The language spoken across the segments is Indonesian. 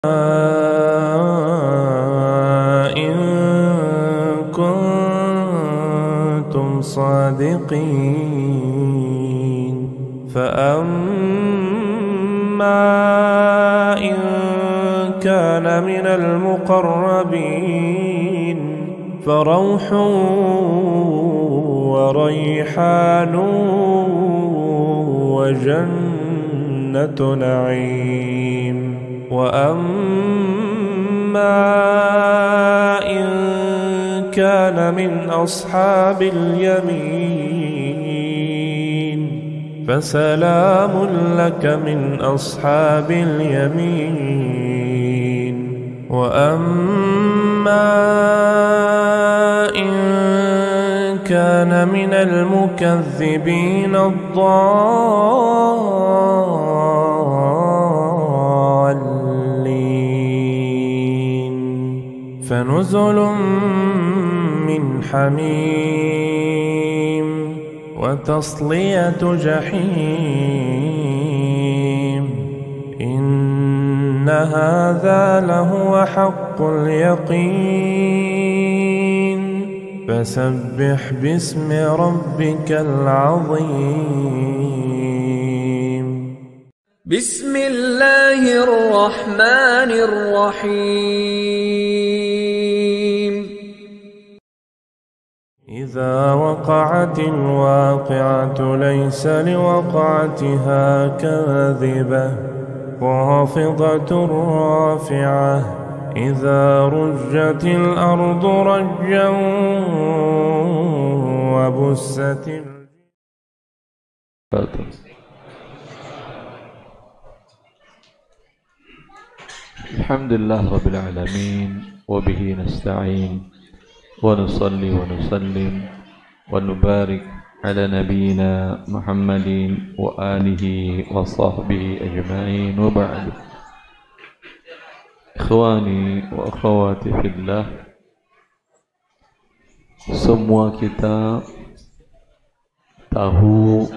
إن كنتم صادقين فأما إن كان من المقربين فروح وريحان وجنة نعيم وأما إن كان من أصحاب اليمين فسلام لك من أصحاب اليمين وأما إن كان من المكذبين الضالين فنزل من حميم وتصلية جحيم إن هذا لهو حق اليقين فسبح باسم ربك العظيم بسم الله الرحمن الرحيم إذا وقعت الواقعة ليس لوقعتها كاذبة خافضة رافعة إذا رجت الأرض رجا وبست Alhamdulillah Rabbil Alamin Wabihi nasta'in Wa nusalli wa nusallim Wa nubarik ala nabiyina Muhammadin Wa alihi wa sahbihi ajma'in Wa ba'du Ikhwani wa akhwati fillah, semua kita tahu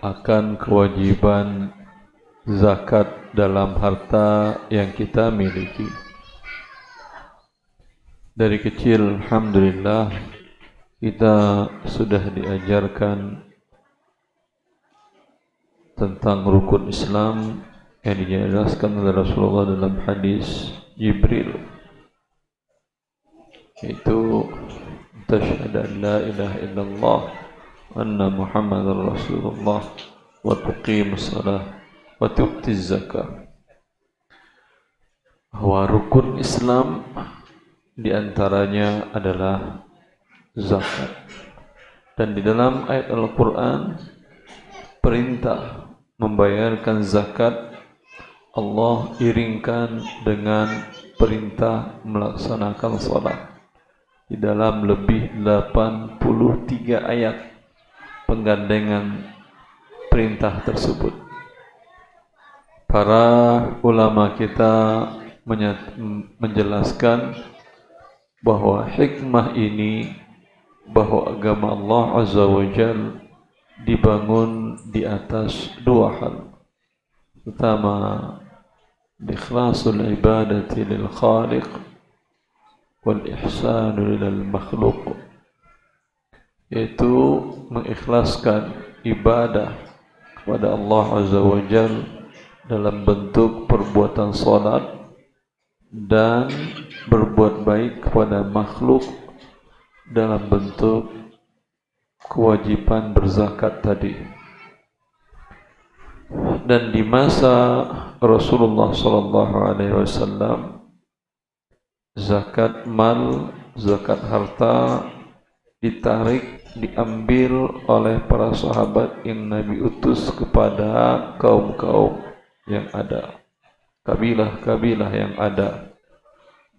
akan kewajiban zakat dalam harta yang kita miliki. Dari kecil alhamdulillah kita sudah diajarkan tentang rukun Islam yang dijelaskan oleh Rasulullah dalam hadis Jibril, yaitu tasyhadu an la ilaha illallah wa anna Muhammadar Rasulullah wa tuqimus shalah wa tu'tiz zakah. Bahwa rukun Islam diantaranya adalah zakat, dan di dalam ayat Al-Quran perintah membayarkan zakat Allah iringkan dengan perintah melaksanakan salat di dalam lebih 83 ayat penggandengan perintah tersebut. Para ulama kita menjelaskan bahwa hikmah ini, bahwa agama Allah Azza wa Jalla dibangun di atas dua hal. Pertama, ikhlasul ibadati lil khaliq wal ihsanu lil makhluk, yaitu mengikhlaskan ibadah kepada Allah Azza wa Jalla dalam bentuk perbuatan salat dan berbuat baik kepada makhluk dalam bentuk kewajiban berzakat tadi. Dan di masa Rasulullah SAW, zakat mal, zakat harta ditarik, diambil oleh para sahabat yang Nabi utus kepada kaum-kaum yang ada, kabilah-kabilah yang ada.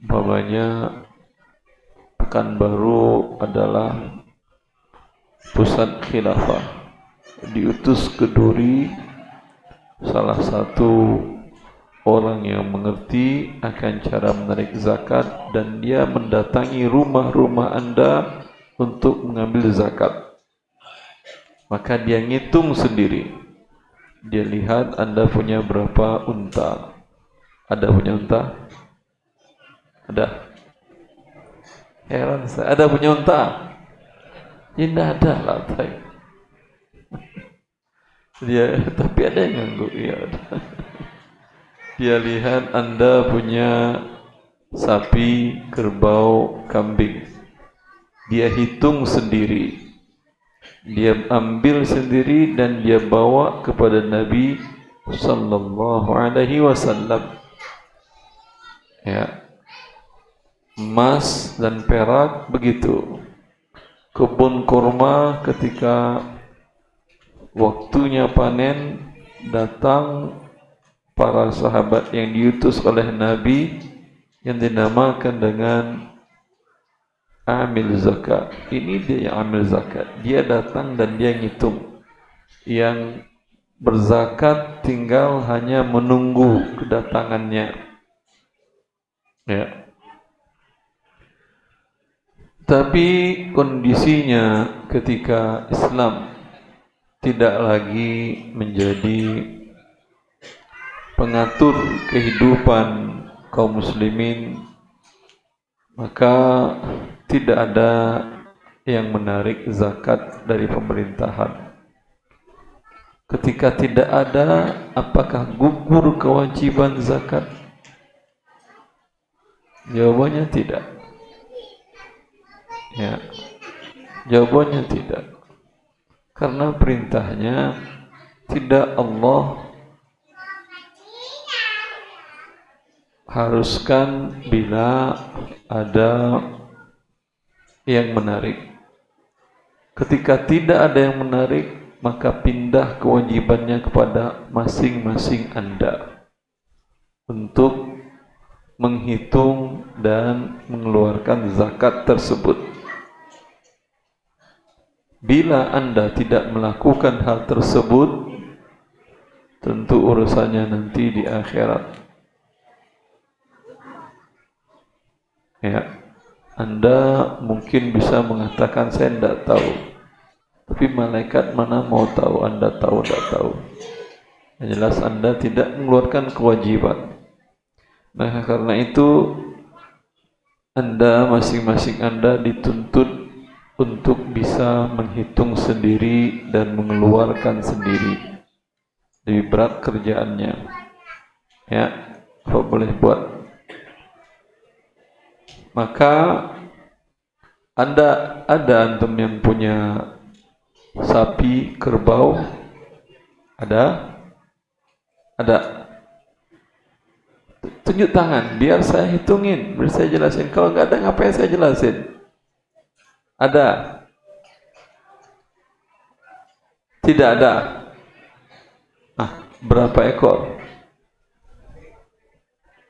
Umpamanya Pekanbaru adalah pusat khilafah, diutus ke Duri salah satu orang yang mengerti akan cara menarik zakat, dan dia mendatangi rumah-rumah Anda untuk mengambil zakat. Maka dia ngitung sendiri, dia lihat Anda punya berapa unta, Ada punya unta? Ada? Heran saya. Ada punya unta? Tidak ada lah. Dia, tapi ada yang ganggu. Ya, ada. Dia lihat Anda punya sapi, kerbau, kambing. Dia hitung sendiri. Dia ambil sendiri dan dia bawa kepada Nabi sallallahu alaihi wasallam. Ya. Emas dan perak begitu. Kebun kurma ketika waktunya panen, datang para sahabat yang diutus oleh Nabi yang dinamakan dengan amil zakat. Ini dia yang amil zakat. Dia datang dan dia ngitung. Yang berzakat tinggal hanya menunggu kedatangannya. Ya. Tapi kondisinya ketika Islam tidak lagi menjadi pengatur kehidupan kaum muslimin, maka tidak ada yang menarik zakat dari pemerintahan. Ketika tidak ada, apakah gugur kewajiban zakat? Jawabannya tidak. Ya, jawabannya tidak. Karena perintahnya tidak Allah haruskan bila ada yang menarik. Ketika tidak ada yang menarik, maka pindah kewajibannya kepada masing-masing Anda untuk menghitung dan mengeluarkan zakat tersebut. Bila Anda tidak melakukan hal tersebut, tentu urusannya nanti di akhirat. Ya, Anda mungkin bisa mengatakan saya tidak tahu, tapi malaikat mana mau tahu Anda tahu tidak tahu. Yang jelas Anda tidak mengeluarkan kewajiban. Nah, karena itu Anda masing-masing Anda dituntut untuk bisa menghitung sendiri dan mengeluarkan sendiri. Lebih berat kerjaannya. Ya, apa boleh buat? Maka ada antum yang punya sapi, kerbau? Ada? Tunjuk tangan, biar saya hitungin, biar saya jelasin. Kalau nggak ada, ngapain saya jelasin? Ada? Tidak ada? Berapa ekor?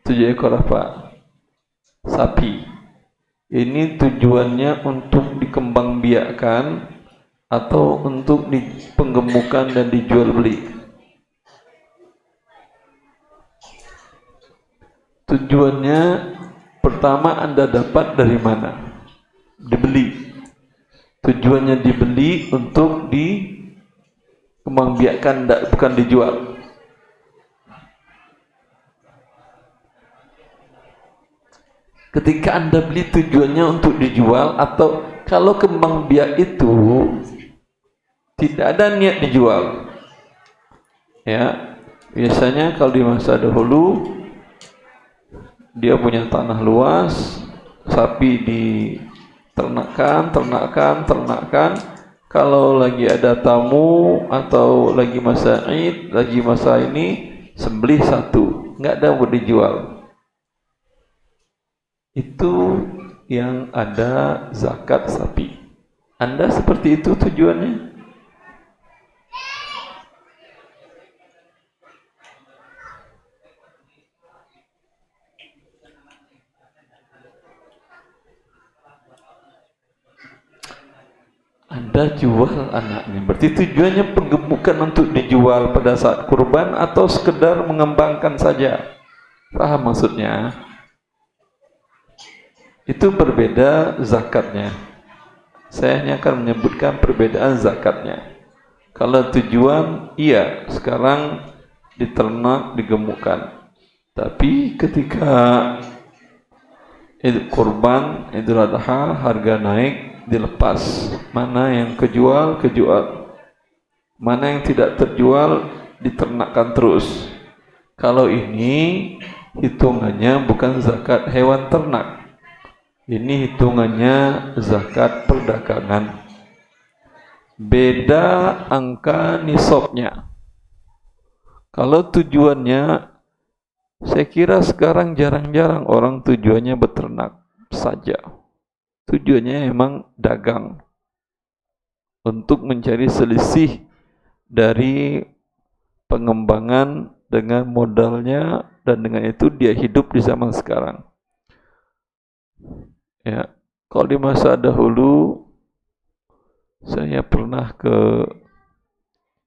7 ekor apa? Sapi. Ini tujuannya untuk dikembangbiakkan atau untuk dipenggemukan dan dijual beli? Tujuannya pertama Anda dapat dari mana? Dibeli. Tujuannya dibeli untuk dikembangbiakkan, bukan dijual. Ketika Anda beli tujuannya untuk dijual, atau kalau kembang biak itu tidak ada niat dijual. Ya, biasanya kalau di masa dahulu dia punya tanah luas, sapi diternakkan. Kalau lagi ada tamu atau lagi masa Id, lagi masa ini, sembelih satu, nggak ada buat dijual. Itu yang ada zakat sapi. Anda seperti itu tujuannya? Anda jual anaknya, berarti tujuannya penggemukan untuk dijual pada saat kurban atau sekedar mengembangkan saja? Paham maksudnya? Itu berbeda zakatnya. Saya hanya akan menyebutkan perbedaan zakatnya. Kalau tujuan, iya, sekarang diternak, digemukkan. Tapi ketika kurban Idul Adha harga naik dilepas. Mana yang kejual, kejual. Mana yang tidak terjual diternakkan terus. Kalau ini hitungannya bukan zakat hewan ternak. Ini hitungannya zakat perdagangan. Beda angka nisabnya. Kalau tujuannya, saya kira sekarang jarang-jarang orang tujuannya beternak saja. Tujuannya emang dagang. Untuk mencari selisih dari pengembangan dengan modalnya, dan dengan itu dia hidup di zaman sekarang. Ya, kalau di masa dahulu saya pernah ke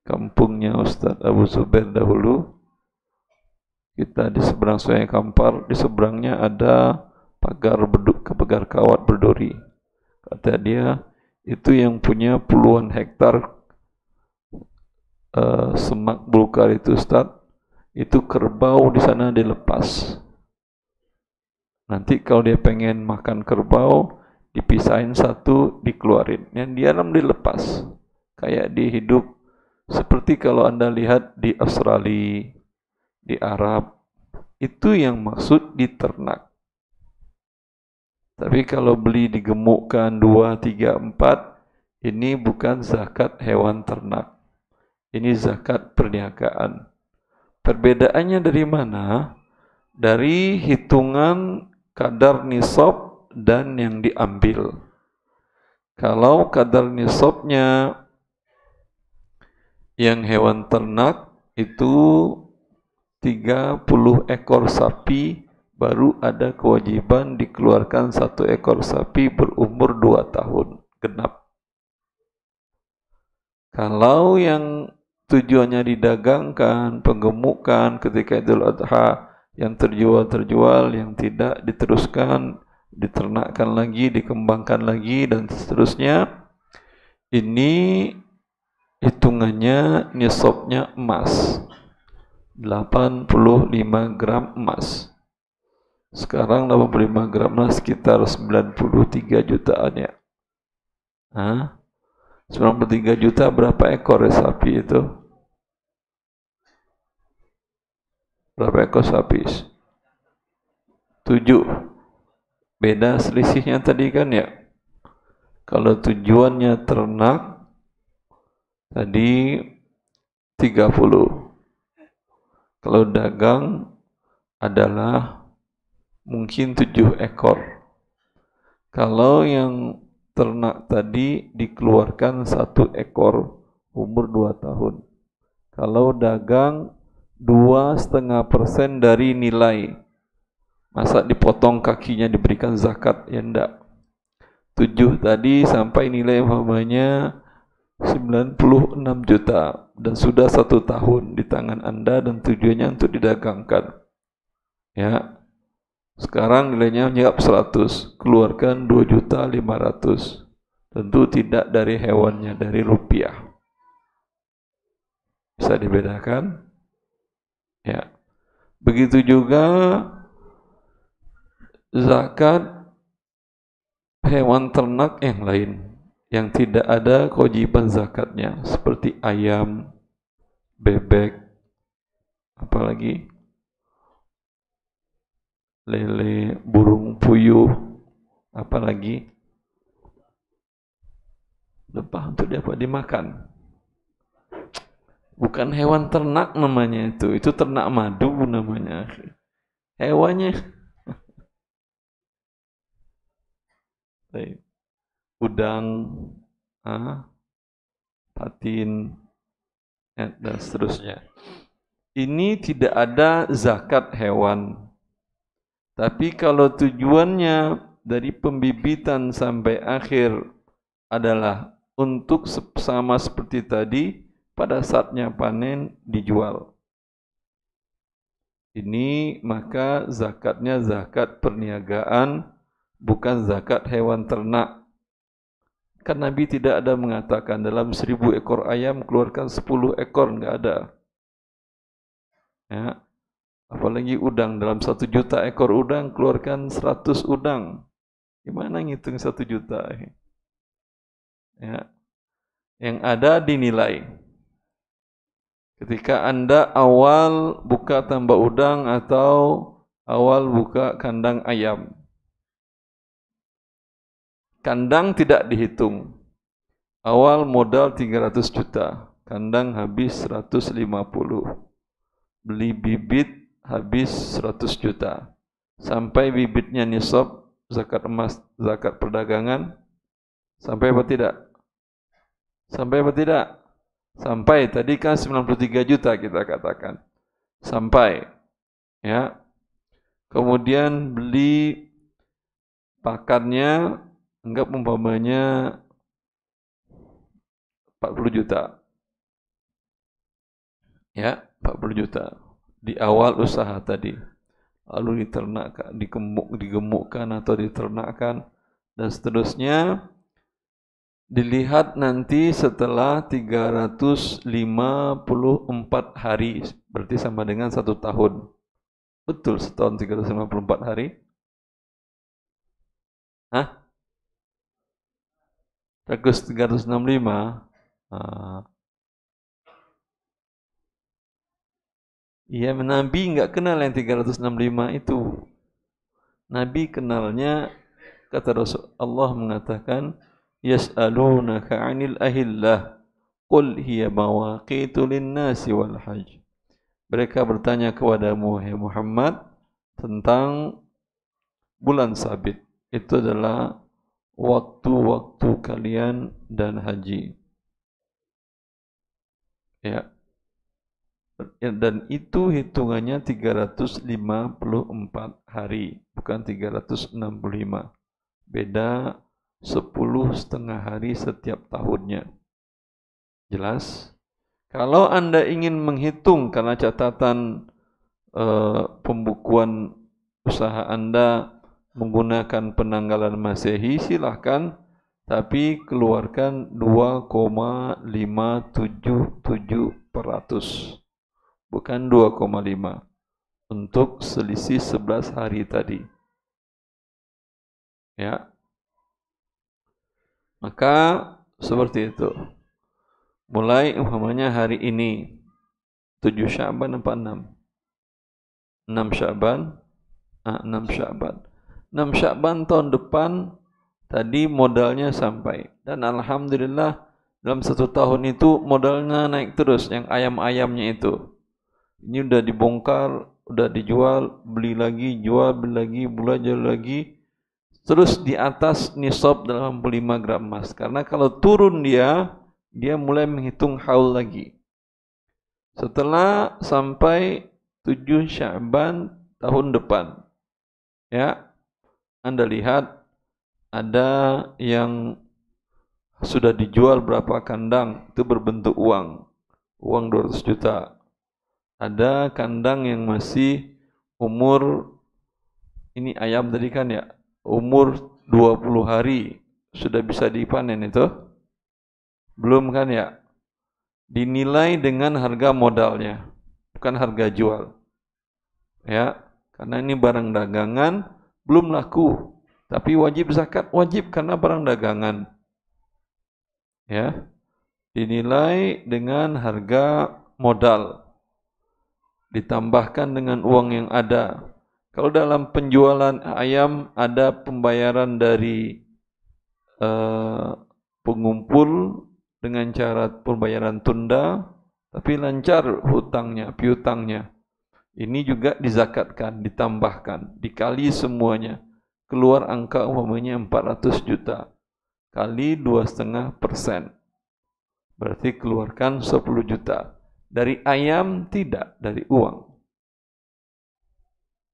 kampungnya Ustadz Abu Zubair dahulu. Kita di seberang Sungai Kampar, di seberangnya ada pagar kawat berduri. Kata dia, itu yang punya puluhan hektar semak belukar itu Ustadz, itu kerbau di sana dilepas. Nanti kalau dia pengen makan kerbau, dipisahin satu, dikeluarin. Yang di dalam dilepas. Kayak di hidup seperti kalau Anda lihat di Australia, di Arab, itu yang maksud diternak. Tapi kalau beli digemukkan 2, 3, 4, ini bukan zakat hewan ternak. Ini zakat perniagaan. Perbedaannya dari mana? Dari hitungan kadar nisab dan yang diambil. Kalau kadar nisabnya yang hewan ternak itu 30 ekor sapi, baru ada kewajiban dikeluarkan 1 ekor sapi berumur 2 tahun genap. Kalau yang tujuannya didagangkan, penggemukan ketika Idul Adha, yang terjual, yang tidak diteruskan, diternakkan lagi, dikembangkan lagi, dan seterusnya. Ini hitungannya nisabnya emas, 85 gram emas. Sekarang 85 gram emas sekitar 93 jutaan ya. 93 juta berapa ekor ya sapi itu? Berapa ekor sapi? 7. Beda selisihnya tadi kan ya. Kalau tujuannya ternak tadi 30. Kalau dagang adalah mungkin 7 ekor. Kalau yang ternak tadi dikeluarkan 1 ekor umur 2 tahun. Kalau dagang 2,5% dari nilai. Masa dipotong kakinya diberikan zakat? Ya enggak. 7 tadi sampai nilai umpamanya 96 juta dan sudah 1 tahun di tangan Anda dan tujuannya untuk didagangkan. Ya. Sekarang nilainya menyiap 100, keluarkan 2.500.000. Tentu tidak dari hewannya, dari rupiah. Bisa dibedakan? Ya. Begitu juga zakat hewan ternak yang lain yang tidak ada kewajiban zakatnya, seperti ayam, bebek, apalagi lele, burung puyuh, apalagi lebah untuk dapat dimakan. Bukan hewan ternak namanya itu ternak madu namanya. Hewannya udang, patin, dan seterusnya. Ini tidak ada zakat hewan. Tapi kalau tujuannya dari pembibitan sampai akhir adalah untuk sama seperti tadi, pada saatnya panen dijual. Ini maka zakatnya zakat perniagaan, bukan zakat hewan ternak. Kan Nabi tidak ada mengatakan dalam 1000 ekor ayam keluarkan 10 ekor, enggak ada. Ya. Apalagi udang, dalam 1 juta ekor udang keluarkan 100 udang. Gimana ngitung 1 juta? Ya. Yang ada dinilai. Ketika Anda awal buka tambak udang atau awal buka kandang ayam. Kandang tidak dihitung. Awal modal 300 juta, kandang habis 150. Beli bibit habis 100 juta. Sampai bibitnya nisab zakat emas, zakat perdagangan. Sampai apa tidak? Sampai apa tidak? Sampai, tadi kan 93 juta kita katakan. Sampai. Ya. Kemudian beli pakannya, anggap umpamanya 40 juta. Ya, 40 juta. Di awal usaha tadi. Lalu diternakkan, digemukkan atau diternakkan dan seterusnya. Dilihat nanti setelah 354 hari, berarti sama dengan 1 tahun. Betul, setahun 354 hari? Hah? 365? Iya, Nabi enggak kenal yang 365 itu. Nabi kenalnya, kata Rasul Allah mengatakan, yas'alunaka 'anil ahillah qul hiya mawaqitu lin-nasi wal hajj. Mereka bertanya kepadamu wahai Muhammad tentang bulan sabit. Itu adalah waktu-waktu kalian dan haji. Ya. Dan itu hitungannya 354 hari, bukan 365. Beda 10,5 hari setiap tahunnya. Jelas? Kalau Anda ingin menghitung karena catatan pembukuan usaha Anda menggunakan penanggalan Masehi, silahkan, tapi keluarkan 2,577%. Bukan 2,5 untuk selisih 11 hari tadi. Ya. Maka seperti itu. Mulai umpamanya hari ini 7 Sya'ban apa 6? 6 Sya'ban. 6 Sya'ban. 6 Sya'ban tahun depan tadi modalnya sampai. Dan alhamdulillah dalam 1 tahun itu modalnya naik terus, yang ayam-ayamnya itu. Ini udah dibongkar, udah dijual, beli lagi, jual, beli lagi, belajar lagi. Terus di atas nisab 85 gram emas. Karena kalau turun dia mulai menghitung haul lagi. Setelah sampai 7 Sya'ban tahun depan. Ya, Anda lihat ada yang sudah dijual berapa kandang, itu berbentuk uang. Uang 200 juta. Ada kandang yang masih umur, ini ayam tadi kan ya, umur 20 hari sudah bisa dipanen itu? Belum kan ya? Dinilai dengan harga modalnya, bukan harga jual. Ya, karena ini barang dagangan, belum laku. Tapi wajib zakat, wajib karena barang dagangan. Ya, dinilai dengan harga modal. Ditambahkan dengan uang yang ada. Kalau dalam penjualan ayam ada pembayaran dari pengumpul dengan cara pembayaran tunda, tapi lancar hutangnya, piutangnya. Ini juga dizakatkan, ditambahkan, dikali semuanya. Keluar angka umpamanya 400 juta. Kali 2,5%. Berarti keluarkan 10 juta. Dari ayam tidak, dari uang.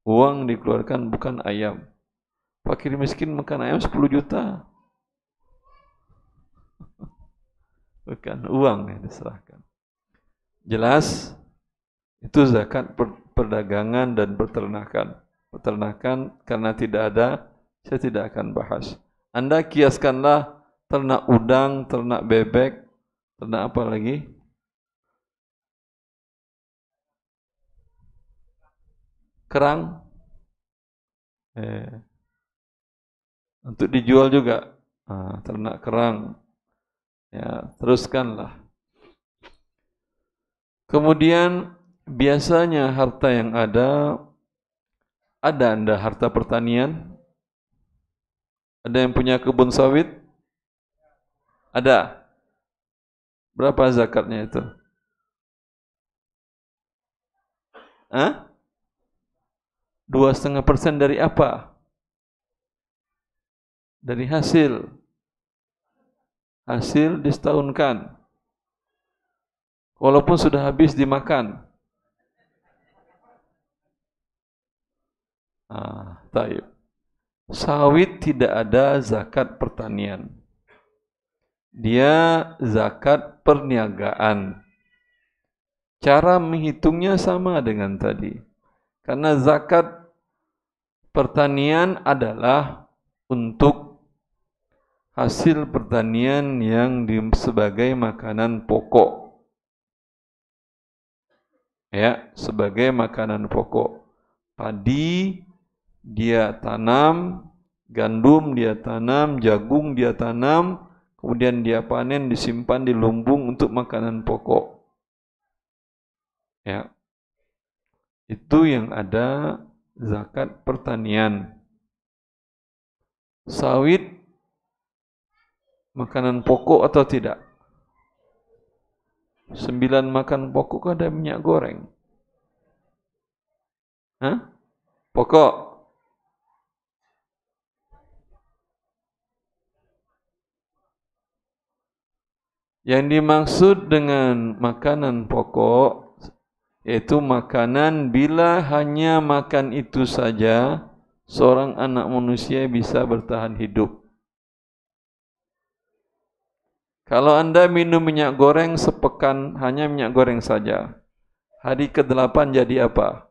Uang dikeluarkan bukan ayam. Fakir miskin makan ayam 10 juta. Bukan uang yang diserahkan. Jelas? Itu zakat perdagangan dan peternakan. Peternakan karena tidak ada, saya tidak akan bahas. Anda kiaskanlah ternak udang, ternak bebek, ternak apa lagi? kerang untuk dijual juga. Ternak kerang. Ya, teruskanlah. Kemudian biasanya harta yang ada Anda harta pertanian? Ada yang punya kebun sawit? Ada. Berapa zakatnya itu? 2,5% dari apa? Dari hasil. Hasil disetahunkan. Walaupun sudah habis dimakan. Taib. Sawit tidak ada zakat pertanian. Dia zakat perniagaan. Cara menghitungnya sama dengan tadi. Karena zakat pertanian adalah untuk hasil pertanian yang sebagai makanan pokok. Ya, sebagai makanan pokok. Padi dia tanam, gandum dia tanam, jagung dia tanam, kemudian dia panen, disimpan di lumbung untuk makanan pokok. Ya. Itu yang ada zakat pertanian. Sawit makanan pokok atau tidak? 9 makan pokok ada minyak goreng. Pokok. Yang dimaksud dengan makanan pokok yaitu makanan bila hanya makan itu saja seorang anak manusia bisa bertahan hidup. Kalau Anda minum minyak goreng sepekan hanya minyak goreng saja, hari ke-8 jadi apa?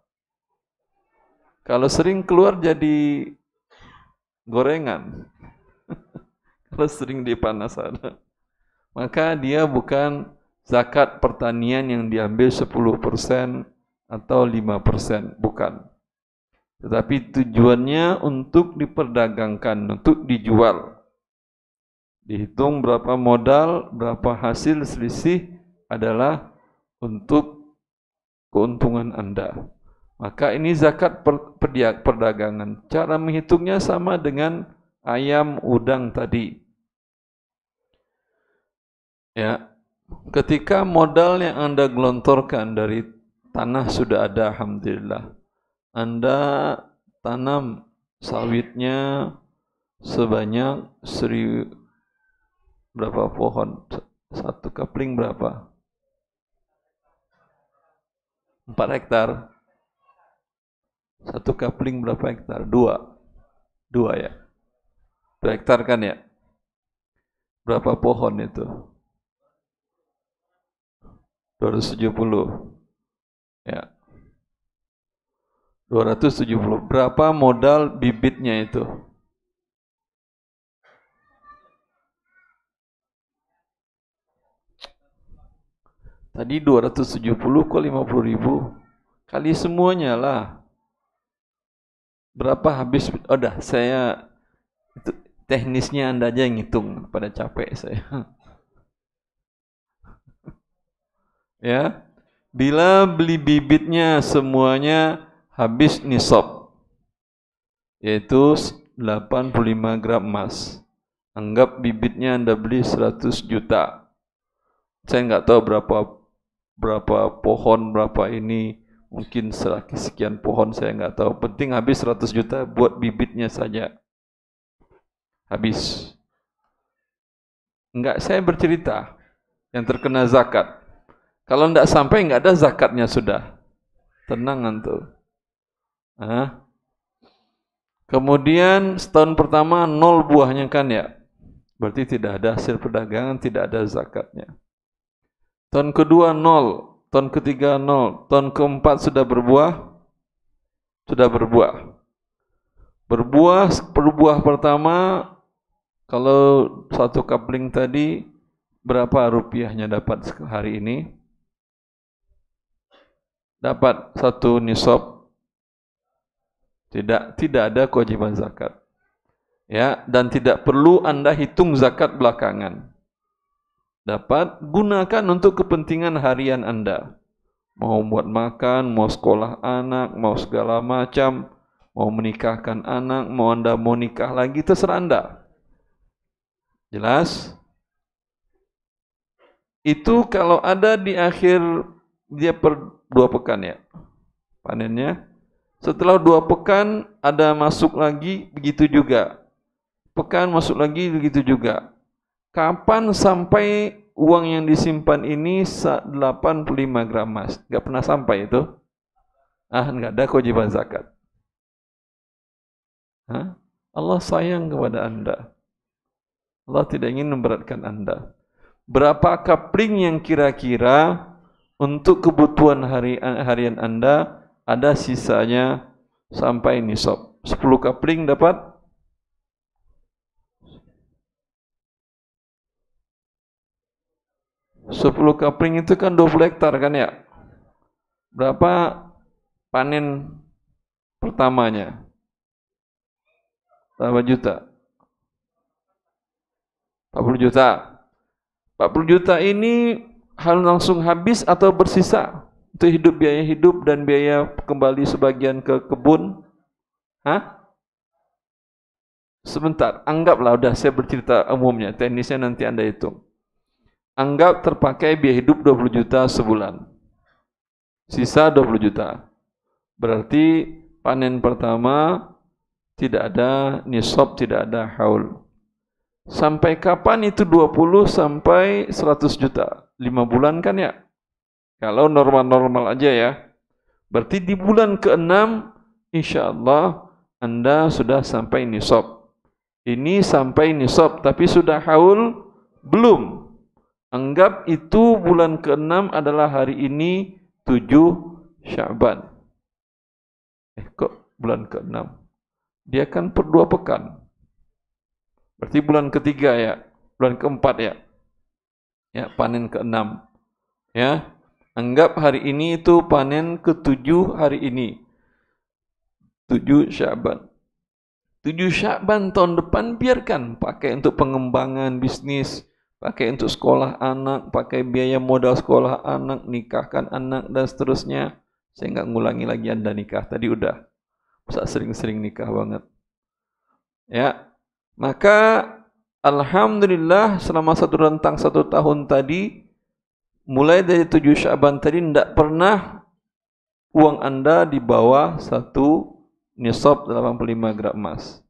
Kalau sering keluar jadi gorengan. Kalau sering dipanas ada. Maka dia bukan zakat pertanian yang diambil 10% atau 5%, bukan. Tetapi tujuannya untuk diperdagangkan, untuk dijual. Dihitung berapa modal, berapa hasil selisih adalah untuk keuntungan Anda. Maka ini zakat perdagangan. Cara menghitungnya sama dengan ayam, udang tadi. Ya, ketika modal yang Anda gelontorkan dari tanah sudah ada, alhamdulillah. Anda tanam sawitnya sebanyak berapa pohon? Satu kapling berapa? 4 hektar. Satu kapling berapa hektar? 2 ya. 2 hektar kan ya? Berapa pohon itu? 270. Ya. 270. Berapa modal bibitnya itu? Tadi 270 kok 50.000? Kali semuanya lah. Berapa habis? Udah, saya itu teknisnya Anda aja yang ngitung, pada capek saya. Ya. Bila beli bibitnya semuanya habis nisab, yaitu 85 gram emas. Anggap bibitnya Anda beli 100 juta. Saya nggak tahu berapa pohon, berapa ini, mungkin sekian pohon, saya nggak tahu. Penting habis 100 juta buat bibitnya saja. Habis. Enggak, saya bercerita yang terkena zakat. Kalau enggak sampai, enggak ada zakatnya sudah. Tenang antum. Kemudian setahun pertama 0 buahnya kan ya. Berarti tidak ada hasil perdagangan, tidak ada zakatnya. Tahun kedua 0, tahun ketiga 0, tahun keempat sudah berbuah. Sudah berbuah. Berbuah pertama, kalau satu kapling tadi, berapa rupiahnya dapat hari ini? Dapat 1 nisab Tidak ada kewajiban zakat. Ya, dan tidak perlu Anda hitung zakat belakangan. Dapat gunakan untuk kepentingan harian Anda. Mau buat makan, mau sekolah anak, mau segala macam, mau menikahkan anak, mau Anda mau nikah lagi, terserah Anda. Jelas? Itu kalau ada di akhir dia per 2 pekan ya panennya. Setelah 2 pekan ada masuk lagi, begitu juga. Pekan masuk lagi, begitu juga. Kapan sampai uang yang disimpan ini 85 gram emas? Enggak pernah sampai itu. Enggak ada kewajiban zakat. Allah sayang kepada Anda. Allah tidak ingin memberatkan Anda. Berapa kapling yang kira-kira untuk kebutuhan harian Anda ada sisanya sampai nisab? 10 kapling dapat 10 kapling itu kan 20 hektar kan ya? Berapa panen pertamanya? Berapa juta? 40 juta. 40 juta ini hal langsung habis atau bersisa untuk biaya hidup dan biaya kembali sebagian ke kebun? Sebentar, anggaplah udah saya bercerita umumnya, teknisnya nanti Anda hitung. Anggap terpakai biaya hidup 20 juta sebulan. Sisa 20 juta. Berarti panen pertama tidak ada nisab, tidak ada haul. Sampai kapan itu 20 sampai 100 juta? 5 bulan kan ya? Kalau normal-normal aja ya. Berarti di bulan ke-6 insyaallah Anda sudah sampai nisab. Ini sampai nisab tapi sudah haul belum. Anggap itu bulan ke-6 adalah hari ini 7 Sya'ban. Kok bulan ke-6? Dia kan per 2 pekan. Berarti bulan ketiga ya, bulan keempat ya. Ya, panen ke-6. Ya. Anggap hari ini itu panen ke-7 hari ini. 7 Sya'ban. 7 Sya'ban tahun depan biarkan pakai untuk pengembangan bisnis, pakai untuk sekolah anak, pakai biaya modal sekolah anak, nikahkan anak dan seterusnya. Saya enggak ngulangi lagi Anda nikah, tadi udah. Bisa sering-sering nikah banget. Ya. Maka alhamdulillah selama rentang 1 tahun tadi, mulai dari 7 Sya'ban tadi tidak pernah uang Anda di bawah 1 nisab 85 gram emas.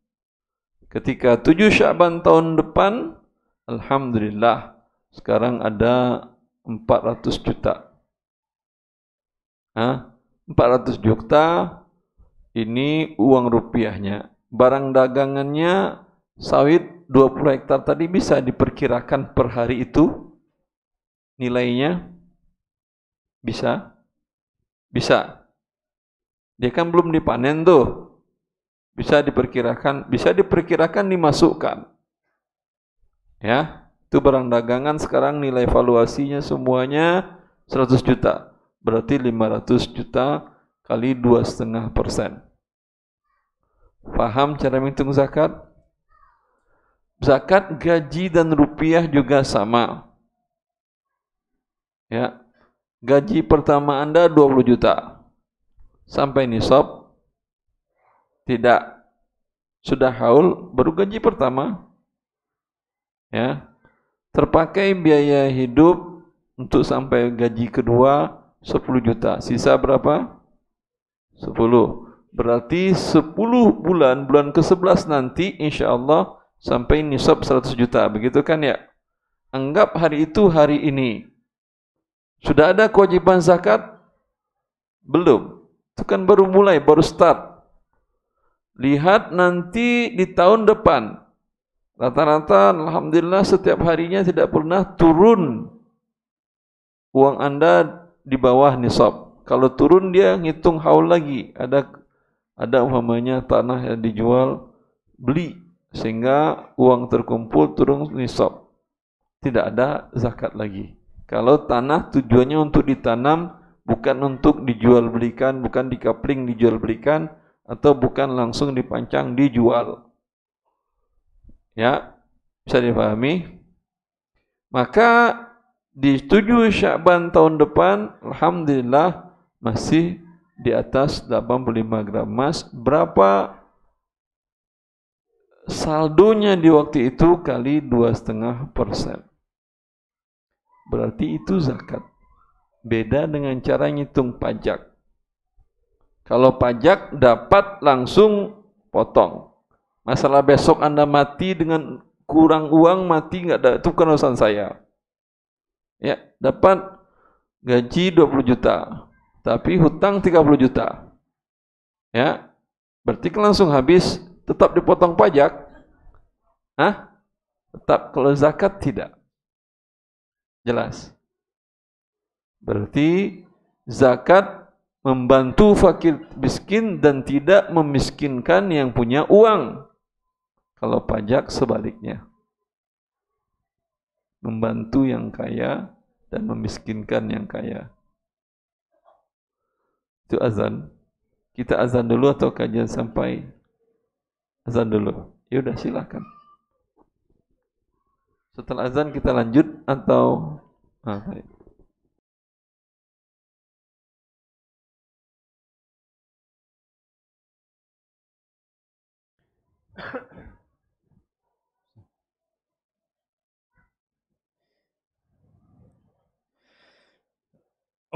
Ketika 7 Sya'ban tahun depan, alhamdulillah sekarang ada 400 juta. 400 juta ini uang rupiahnya. Barang dagangannya sawit 20 hektar tadi bisa diperkirakan per hari itu nilainya bisa? Bisa. Dia kan belum dipanen tuh. Bisa diperkirakan dimasukkan. Ya, itu barang dagangan sekarang nilai valuasinya semuanya 100 juta. Berarti 500 juta kali 2,5%. Paham cara menghitung zakat? Zakat gaji dan rupiah juga sama. Ya. Gaji pertama Anda 20 juta. Sampai nisab? Tidak. Sudah haul baru gaji pertama. Ya. Terpakai biaya hidup untuk sampai gaji kedua 10 juta. Sisa berapa? 10. Berarti 10 bulan ke-11 nanti insyaallah sampai nisab 100 juta, begitu kan ya? Anggap hari itu hari ini. Sudah ada kewajiban zakat? Belum. Itu kan baru mulai, baru start. Lihat nanti di tahun depan. Rata-rata alhamdulillah setiap harinya tidak pernah turun uang Anda di bawah nisab. Kalau turun dia ngitung haul lagi. Ada umpamanya tanah yang dijual, beli sehingga uang terkumpul turun nisab. Tidak ada zakat lagi. Kalau tanah tujuannya untuk ditanam, bukan untuk dijual belikan, bukan dikapling dijual belikan, atau bukan langsung dipancang dijual. Ya, bisa dipahami? Maka di 7 Sya'ban tahun depan, alhamdulillah masih di atas 85 gram emas. Berapa saldonya di waktu itu kali 2,5%. Berarti itu zakat. Beda dengan cara ngitung pajak. Kalau pajak dapat langsung potong. Masalah besok Anda mati dengan kurang uang, mati nggak ada, itu bukan urusan saya. Ya, dapat gaji 20 juta, tapi hutang 30 juta. Ya, berarti kan langsung habis, tetap dipotong pajak. Hah? Tetap, kalau zakat tidak. Jelas. Berarti zakat membantu fakir miskin dan tidak memiskinkan yang punya uang. Kalau pajak sebaliknya. Membantu yang kaya dan memiskinkan yang kaya. Itu azan. Kita azan dulu atau kajian sampai? Azan dulu. Ya udah silakan. Setelah azan kita lanjut atau baik.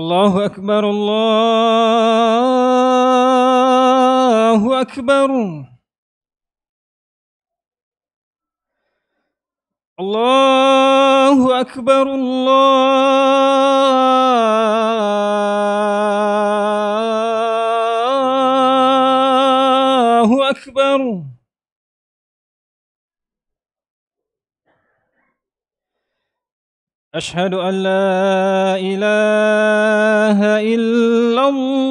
Allahu Akbar, Allahu Akbar. Allahu Akbar, Allahu Akbar. أشهد أن لا إله إلا الله.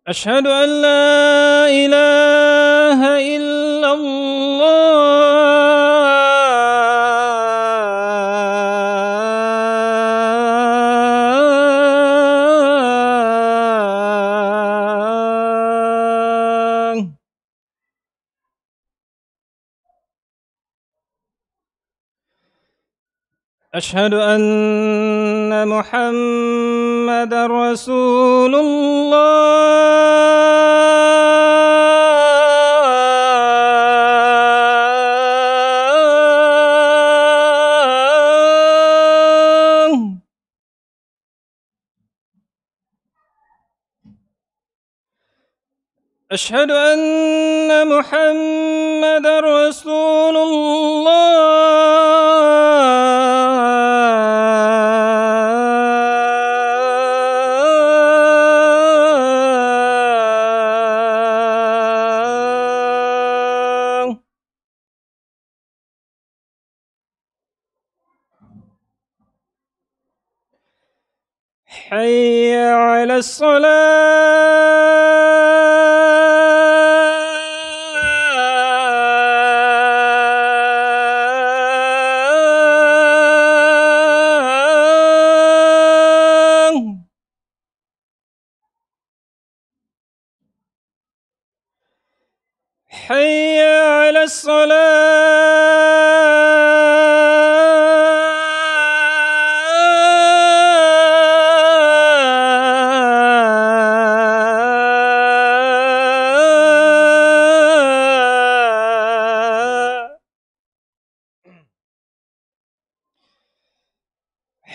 أشهد أن لا إله إلا الله. أشهد أن محمدا رسول الله. أشهد أن محمدا رسول الله. حي على الصلاة. حي على الصلاة.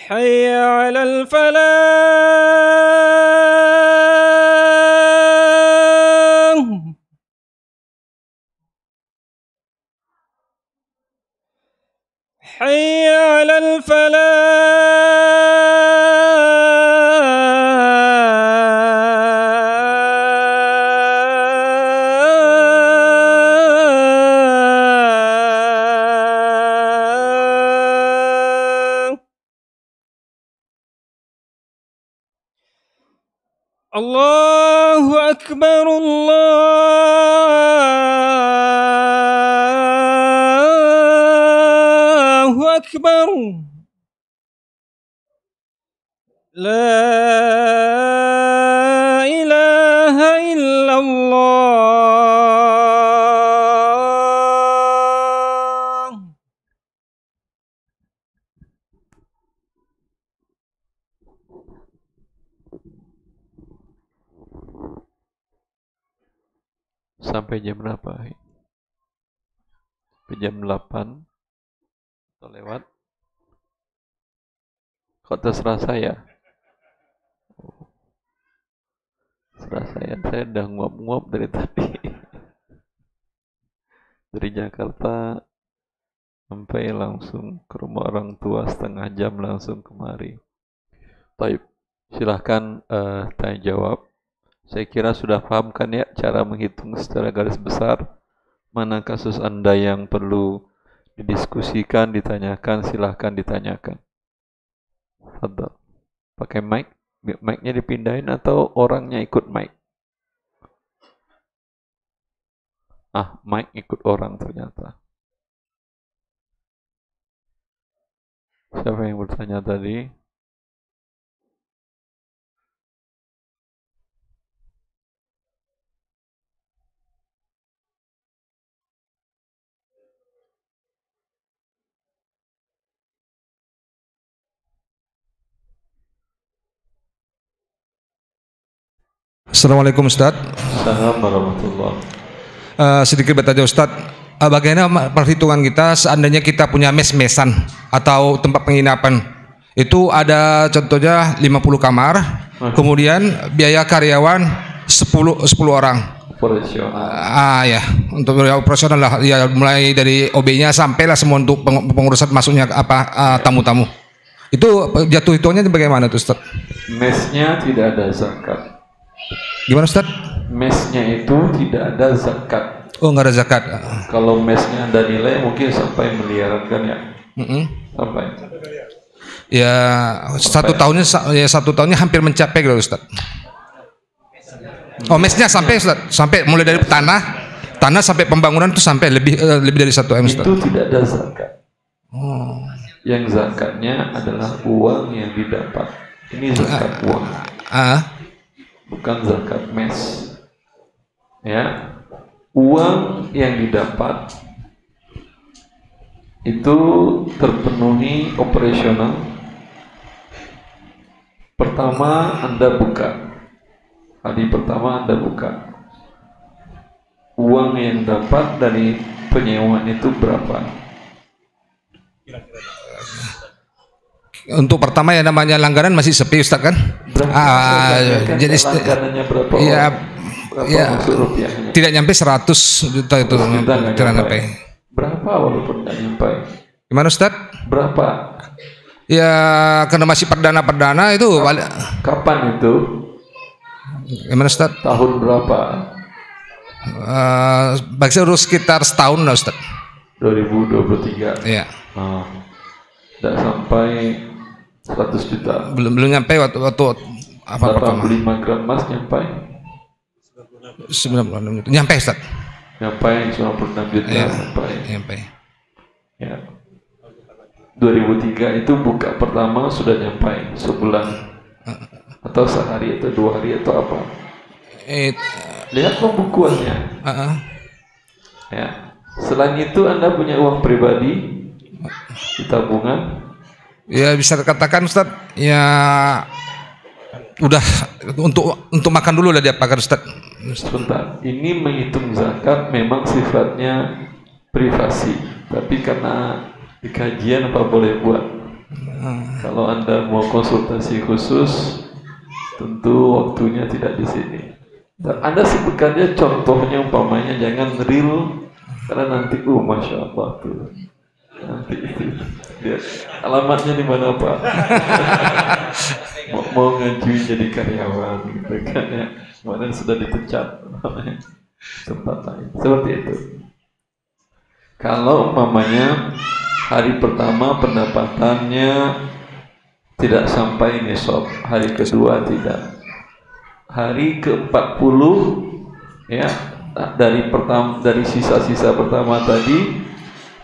حي على الفلاح. حي على الفلاح. Allahu Akbar, Allahu Akbar. La ilaha illallah. Sampai jam berapa? Sampai jam 8 atau lewat? Kok terserah saya? Terserah saya udah nguap-nguap dari tadi. Dari Jakarta sampai langsung ke rumah orang tua, setengah jam langsung kemari. Baik, silahkan tanya jawab. Saya kira sudah paham kan ya cara menghitung secara garis besar. Mana kasus Anda yang perlu didiskusikan, ditanyakan, silahkan ditanyakan. Fadhal. Pakai mic, mic-nya dipindahin atau orangnya ikut mic? Mic ikut orang ternyata. Siapa yang bertanya tadi? Assalamualaikum Ustaz. Assalamualaikum warahmatullahi. Sedikit bertanya Ustaz, bagaimana perhitungan kita seandainya kita punya mes-mesan atau tempat penginapan? Itu ada contohnya 50 kamar, kemudian biaya karyawan 10 orang. Operasional. Ya, untuk biaya operasional lah, ya mulai dari OB-nya sampailah semua untuk pengurusan masuknya tamu-tamu. Itu jatuh hitungannya bagaimana tuh Ustaz? Mesnya tidak ada zakat. Gimana Ustaz? Mesnya itu tidak ada zakat. Oh, nggak ada zakat. Kalau mesnya ada nilai mungkin sampai miliaran kan ya? Sampai. Ya satu tahunnya hampir mencapai gitu Ustaz. Oh, mesnya sampai Ustaz, sampai mulai dari tanah sampai pembangunan itu sampai lebih dari 1 M Ustaz. Itu tidak ada zakat. Yang zakatnya adalah uang yang didapat. Ini zakat uang. Bukan zakat mes. Ya. Uang yang didapat itu terpenuhi operasional. Pertama Anda buka. Hari pertama Anda buka. Uang yang dapat dari penyewaan itu berapa? Untuk pertama ya namanya langganan masih sepi Ustaz kan? Jadi langganannya berapa? Tidak nyampe 100 juta itu. Tidak nyampe. Berapa walaupun tidak nyampe? Gimana Ustaz? Berapa? Ya karena masih perdana itu. Kapan itu? Gimana Ustaz? Tahun berapa? Baru sekitar setahun lah Ustaz. 2023. Iya. Tidak sampai 100 juta. Belum nyampe waktu apa pertama? 85 gram emas nyampe? 96 juta. Nyampe Ustaz. Nyampe 96 juta. Ya, nyampe. Ya. 2003 itu buka pertama sudah nyampe sebulan atau sehari atau 2 hari atau apa? Lihat pembukuannya. Ya. Selain itu Anda punya uang pribadi di tabungan? Ya bisa dikatakan Ustaz, ya udah untuk makan dulu lah dia pakai Ustaz. Sebentar, ini menghitung zakat memang sifatnya privasi, tapi karena di kajian apa boleh buat. Kalau Anda mau konsultasi khusus, tentu waktunya tidak di sini. Dan Anda sebutkannya contohnya umpamanya, jangan real, karena nanti masya Allah tuh. Nanti dia alamatnya di mana Pak? mau ngajuin jadi karyawan gitu kan ya, kemudian sudah dipecat tempat lain seperti itu. Kalau umpamanya hari pertama pendapatannya tidak sampai nisab, hari kedua tidak, hari ke-40 ya, dari sisa-sisa pertama tadi.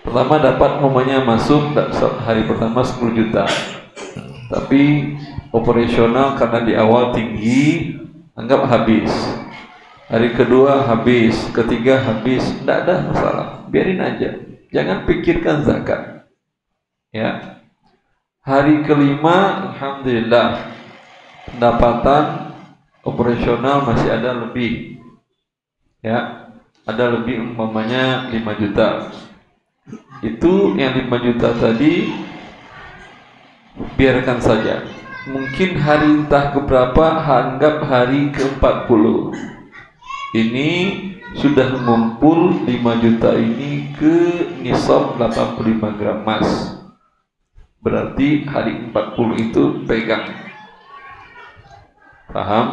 Pertama dapat umpamanya masuk hari pertama 10 juta. Tapi operasional karena di awal tinggi, anggap habis. Hari kedua habis, ketiga habis, tidak ada masalah, biarin aja. Jangan pikirkan zakat. Ya. Hari kelima, alhamdulillah, pendapatan operasional masih ada lebih. Ya, ada lebih umpamanya 5 juta. Itu yang 5 juta tadi biarkan saja. Mungkin hari entah keberapa, anggap hari ke-40. Ini sudah mengumpul 5 juta ini ke nisab 85 gram emas. Berarti hari 40 itu pegang. Paham?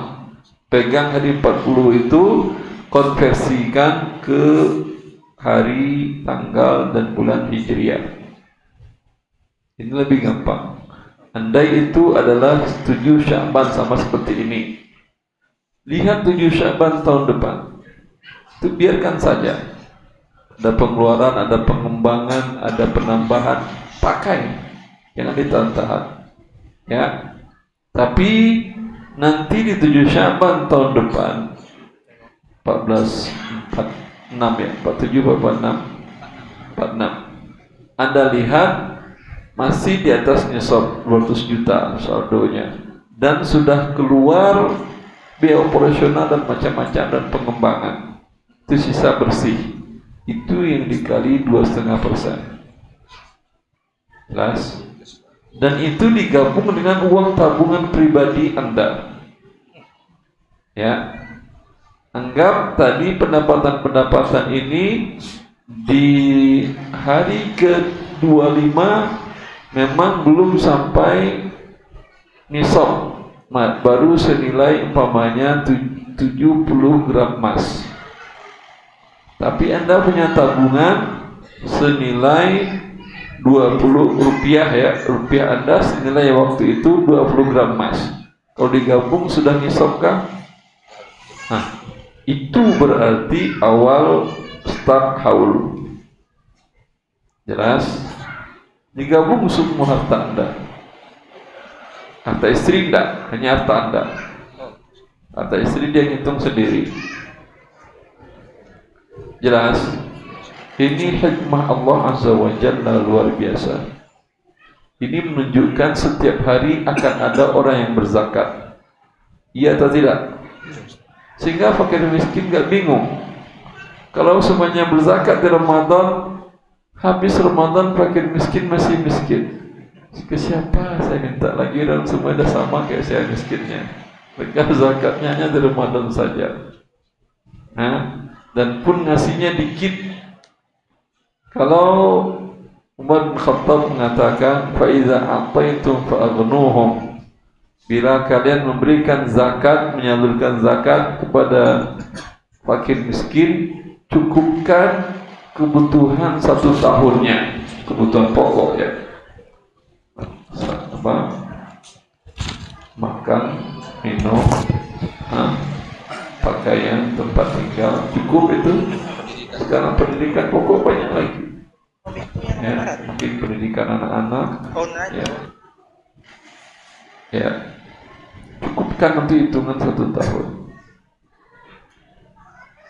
Pegang hari 40 itu, konversikan ke hari, tanggal, dan bulan Hijriah. Ini lebih gampang. Andai itu adalah 7 Sya'ban sama seperti ini. Lihat 7 Sya'ban tahun depan. Itu biarkan saja. Ada pengeluaran, ada pengembangan, ada penambahan, pakai. Jangan ditahan-tahan. Ya. Tapi nanti di 7 Sya'ban tahun depan 46 ya, 47 46 Anda lihat masih di atas nisab 200 juta saldonya, dan sudah keluar biaya operasional dan macam-macam dan pengembangan. Itu sisa bersih. Itu yang dikali 2,5%. Jelas? Dan itu digabung dengan uang tabungan pribadi Anda. Ya. Anggap tadi pendapatan-pendapatan ini di hari ke-25 memang belum sampai nisab, baru senilai umpamanya 70 gram emas. Tapi Anda punya tabungan senilai 20 rupiah ya, rupiah Anda senilai waktu itu 20 gram emas. Kalau digabung sudah nisab kah? Nah, itu berarti awal start haul. Jelas? Digabung semua harta Anda. Harta istri enggak, hanya harta Anda. Harta istri dia ngitung sendiri. Jelas? Ini hikmah Allah Azza wa Jalla luar biasa. Ini menunjukkan setiap hari akan ada orang yang berzakat. Iya atau tidak? Sehingga fakir miskin gak bingung. Kalau semuanya berzakat di Ramadan, habis Ramadan fakir miskin masih miskin. Ke siapa saya minta lagi, dan semua dah sama kayak saya miskinnya. Mereka zakatnya hanya di Ramadan saja. Dan pun ngasihnya dikit. Kalau Umar bin Khattab mengatakan, فَإِذَا أَعْطَيْتُمْ فَأَغْنُوهُمْ, bila kalian memberikan zakat, menyalurkan zakat kepada fakir miskin, cukupkan kebutuhan 1 tahunnya, kebutuhan pokok ya, apa? Makan, minum, pakaian, tempat tinggal, cukup itu. Sekarang pendidikan pokok banyak lagi. Ya, mungkin pendidikan anak-anak. Ya, cukupkan untuk hitungan 1 tahun.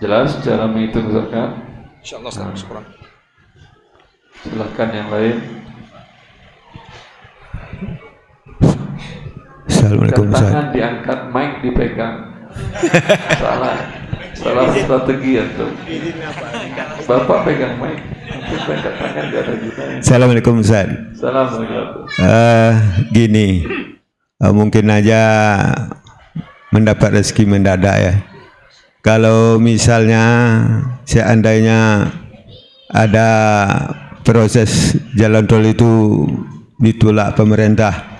Jelas cara menghitung zakat? Insyaallah kurang. Silakan yang lain. Assalamualaikum Ustaz. Tangan diangkat, mic dipegang. Salah strategi itu. Bapak pegang mic, mungkin pegang tangan gak ada gunanya. Assalamualaikum Ustaz. Assalamualaikum. Gini, mungkin aja mendapat rezeki mendadak ya. Kalau misalnya seandainya ada proses jalan tol itu ditolak pemerintah,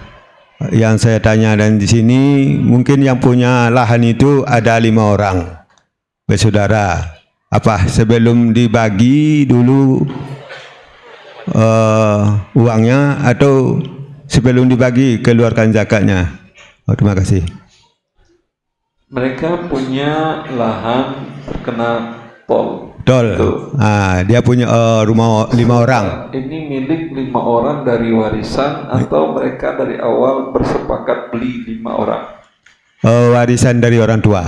yang saya tanya dan di sini mungkin yang punya lahan itu ada 5 orang bersaudara. Apa sebelum dibagi dulu uangnya, atau sebelum dibagi keluarkan zakatnya? Terima kasih. Mereka punya lahan terkena tol. Tol. Dia punya rumah 5 orang. Ini milik 5 orang dari warisan atau mereka dari awal bersepakat beli 5 orang? Warisan dari orang tua.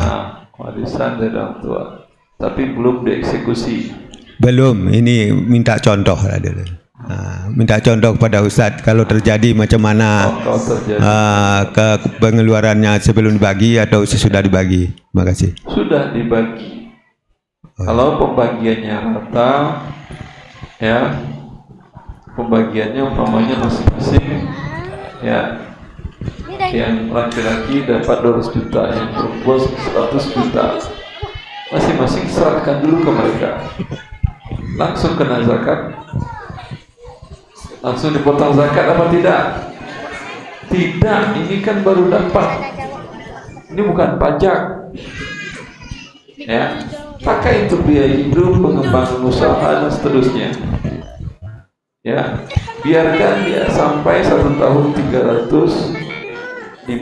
Warisan dari orang tua. Tapi belum dieksekusi. Belum. Ini minta contoh lah dulu. Minta contoh kepada Ustadz kalau terjadi macam mana ke pengeluarannya sebelum dibagi atau sesudah dibagi. Terima kasih. Sudah dibagi. Kalau pembagiannya rata, ya, pembagiannya umpamanya masing-masing, ya, yang laki-laki dapat 200 juta, yang perempuan 100 juta, masing-masing serahkan dulu ke mereka. Langsung kena zakat, langsung dipotong zakat apa tidak? Tidak, ini kan baru dapat, ini bukan pajak, ya. Pakai untuk biaya hidup, pengembangan usaha dan seterusnya. Ya, biarkan dia sampai 1 tahun 354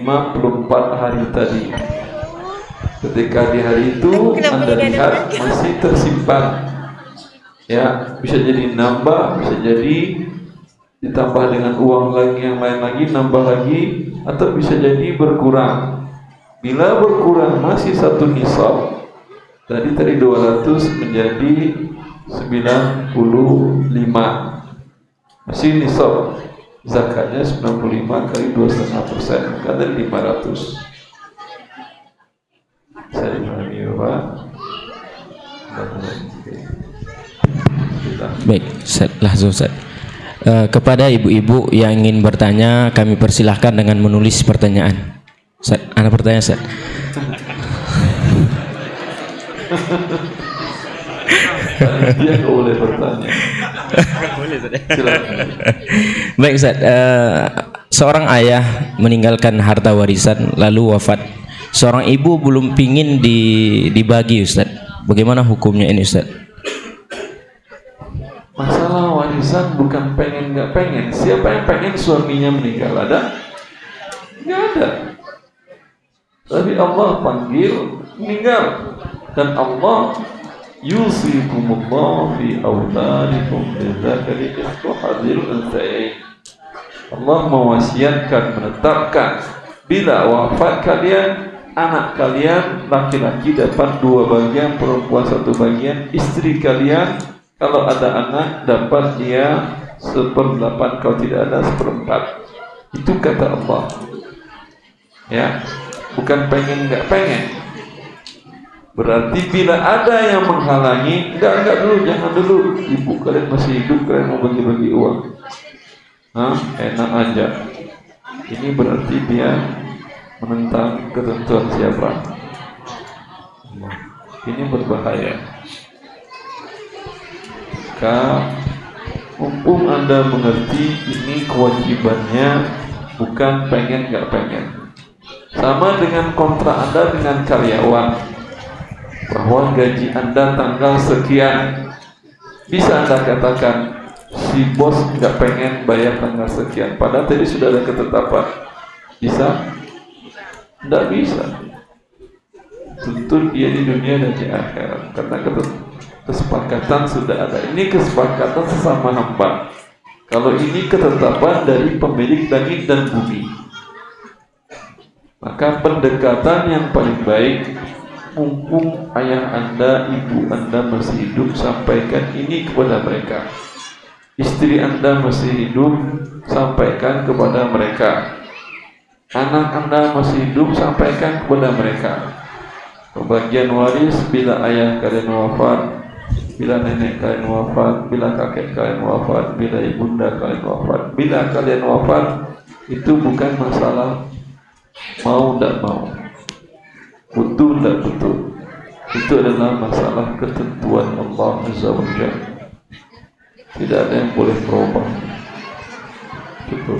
hari tadi. Ketika di hari itu Anda lihat masih tersimpan, ya, bisa jadi nambah, bisa jadi ditambah dengan uang lagi yang lain lagi, nambah lagi, atau bisa jadi berkurang. Bila berkurang masih 1 nisab. Tadi 200 menjadi 95, masih nisab, zakatnya 95 kali 2,5%, maka dari 500. Saya dipahami Bapak. Baik, Ustaz. Kepada ibu-ibu yang ingin bertanya, kami persilahkan dengan menulis pertanyaan. Ustaz, ada pertanyaan, Ustaz? Dia nggak boleh bertanya. Baik Ustaz, seorang ayah meninggalkan harta warisan lalu wafat. Seorang ibu belum pingin dibagi Ustaz. Bagaimana hukumnya ini Ustaz? Masalah warisan bukan pengen nggak pengen. Siapa yang pengen suaminya meninggal? Ada? Nggak ada. Tapi Allah panggil meninggal. Dan Allah yusikumullah fi awladikum lidzakari mithlu hadzil unthayain. Allah mewasiatkan, menetapkan bila wafat kalian, anak kalian laki-laki dapat 2 bagian, perempuan 1 bagian, istri kalian kalau ada anak dapat dia 1/8, kalau tidak ada 1/4. Itu kata Allah. Ya, bukan pengen nggak pengen. Berarti bila ada yang menghalangi, enggak dulu, jangan dulu. Ibu kalian masih hidup, kalian mau bagi-bagi uang. Enak aja. Ini berarti dia menentang ketentuan siapa? Ini berbahaya. Mumpung Anda mengerti ini kewajibannya, bukan pengen nggak pengen. Sama dengan kontrak Anda dengan karyawan. Bahwa gaji Anda tanggal sekian, bisa Anda katakan si bos nggak pengen bayar tanggal sekian, padahal tadi sudah ada ketetapan. Bisa? Nggak bisa. Tuntut dia di dunia dan di akhirat, karena kesepakatan sudah ada. Ini kesepakatan sesama hamba. Kalau ini ketetapan dari pemilik langit dan bumi, maka pendekatan yang paling baik, mumpung ayah Anda, ibu Anda masih hidup, sampaikan ini kepada mereka. Istri Anda masih hidup, sampaikan kepada mereka. Anak Anda masih hidup, sampaikan kepada mereka. Pembagian waris bila ayah kalian wafat, bila nenek kalian wafat, bila kakek kalian wafat, bila ibunda kalian wafat. Bila kalian wafat, itu bukan masalah mau dan mau, betul dan betul. Itu adalah masalah ketentuan Allah Azza wa Jalla. Tidak ada yang boleh berubah. Betul.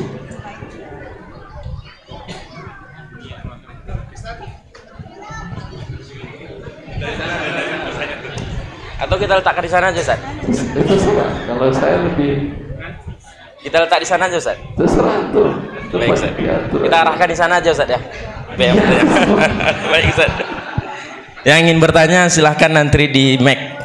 Atau kita letakkan di sana aja, Ustaz? Terserah. Kalau saya lebih, kita letak di sana aja, Ustaz? terserah tuh. Baik, Ustaz. Kita arahkan di sana aja, Ustaz ya. Baik Ustaz. Yang ingin bertanya silahkan antri di mic.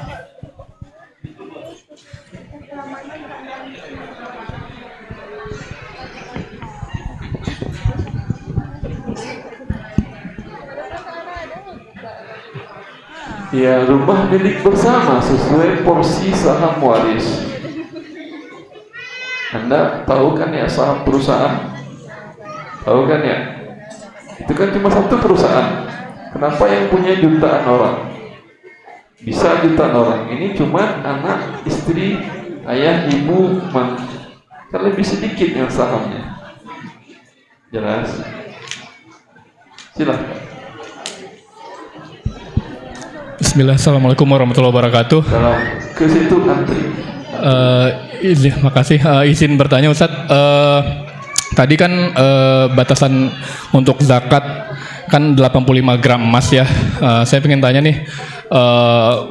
Ya, rumah milik bersama sesuai porsi saham waris. Anda tahu kan ya saham perusahaan? Tahu kan ya? Itu kan cuma satu perusahaan. Kenapa yang punya jutaan orang? Bisa jutaan orang. Ini cuma anak, istri, ayah, ibu, kan lebih sedikit yang sahamnya. Jelas? Silahkan. Bismillah, assalamualaikum warahmatullahi wabarakatuh. Salam. Ke situ antri. Makasih. Izin bertanya Ustadz. Tadi kan batasan untuk zakat kan 85 gram emas ya. Saya pengen tanya nih,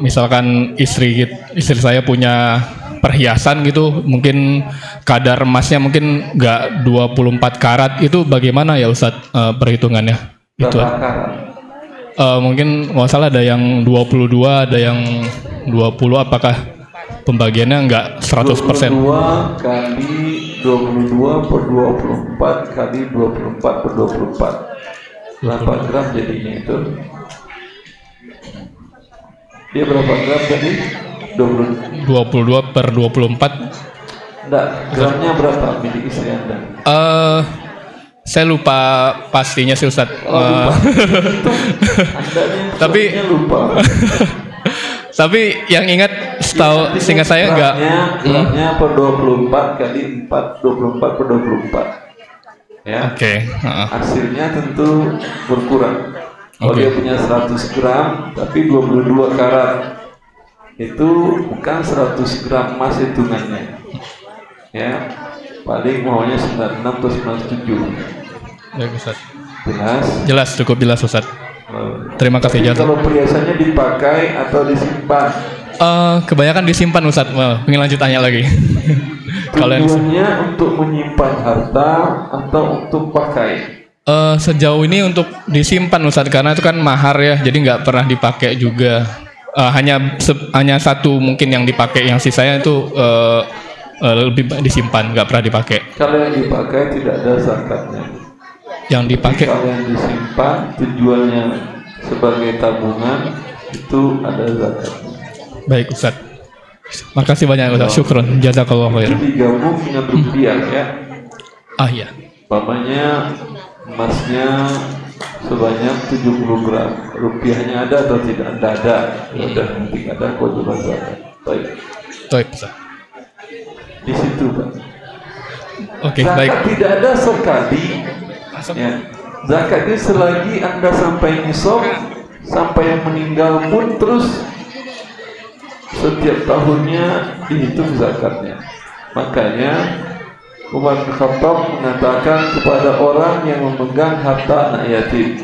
misalkan istri saya punya perhiasan gitu, mungkin kadar emasnya mungkin nggak 24 karat, itu bagaimana ya Ustadz perhitungannya? Itu mungkin nggak salah ada yang 22, ada yang 20, apakah pembagiannya nggak 100%? 22 kali 22 per 24 kali 24 per 24 berapa gram jadinya itu? Dia berapa gram tadi? 22 per 24. Enggak, gramnya berapa milik istri Anda? Saya lupa pastinya sih Ustadz. Tapi lupa. Tapi yang ingat setahu sehingga saya enggak. Gramnya per 24 kali 4, 24 per 24. Ya. Oke. Hasilnya tentu berkurang. Kalau dia punya 100 gram tapi 22 karat, itu bukan 100 gram emas hitungannya. Ya. Paling maunya 96 atau 97. Baik Ustaz. Jelas? Jelas, cukup jelas Ustaz. Terima kasih Jatuh. Kalau perhiasannya dipakai atau disimpan? Kebanyakan disimpan Ustaz. Pengen lanjut tanya lagi. Tujuannya untuk menyimpan harta atau untuk pakai? Sejauh ini untuk disimpan Ustaz, karena itu kan mahar ya, jadi nggak pernah dipakai juga. Hanya satu mungkin yang dipakai, yang sisanya itu lebih disimpan, nggak pernah dipakai. Kalau yang dipakai tidak ada zakatnya. Yang dipakai. Kalau yang disimpan tujuannya sebagai tabungan itu ada zakatnya. Baik Ustaz. Makasih banyak Ustaz. Syukron. Jazakallahu khairan. Itu digabung dengan rupiah ya. Iya. Umpamanya emasnya sebanyak 70 gram. Rupiahnya ada atau tidak? Tidak ada. Sudah penting ada kewajiban zakat. Baik. Baik Ustaz. Di situ Pak. Oke, zakat baik. Tidak ada sekali. Ya. Zakat itu selagi Anda sampai nisab, sampai meninggal pun terus setiap tahunnya dihitung zakatnya. Makanya Umar bin Khattab mengatakan kepada orang yang memegang harta anak yatim,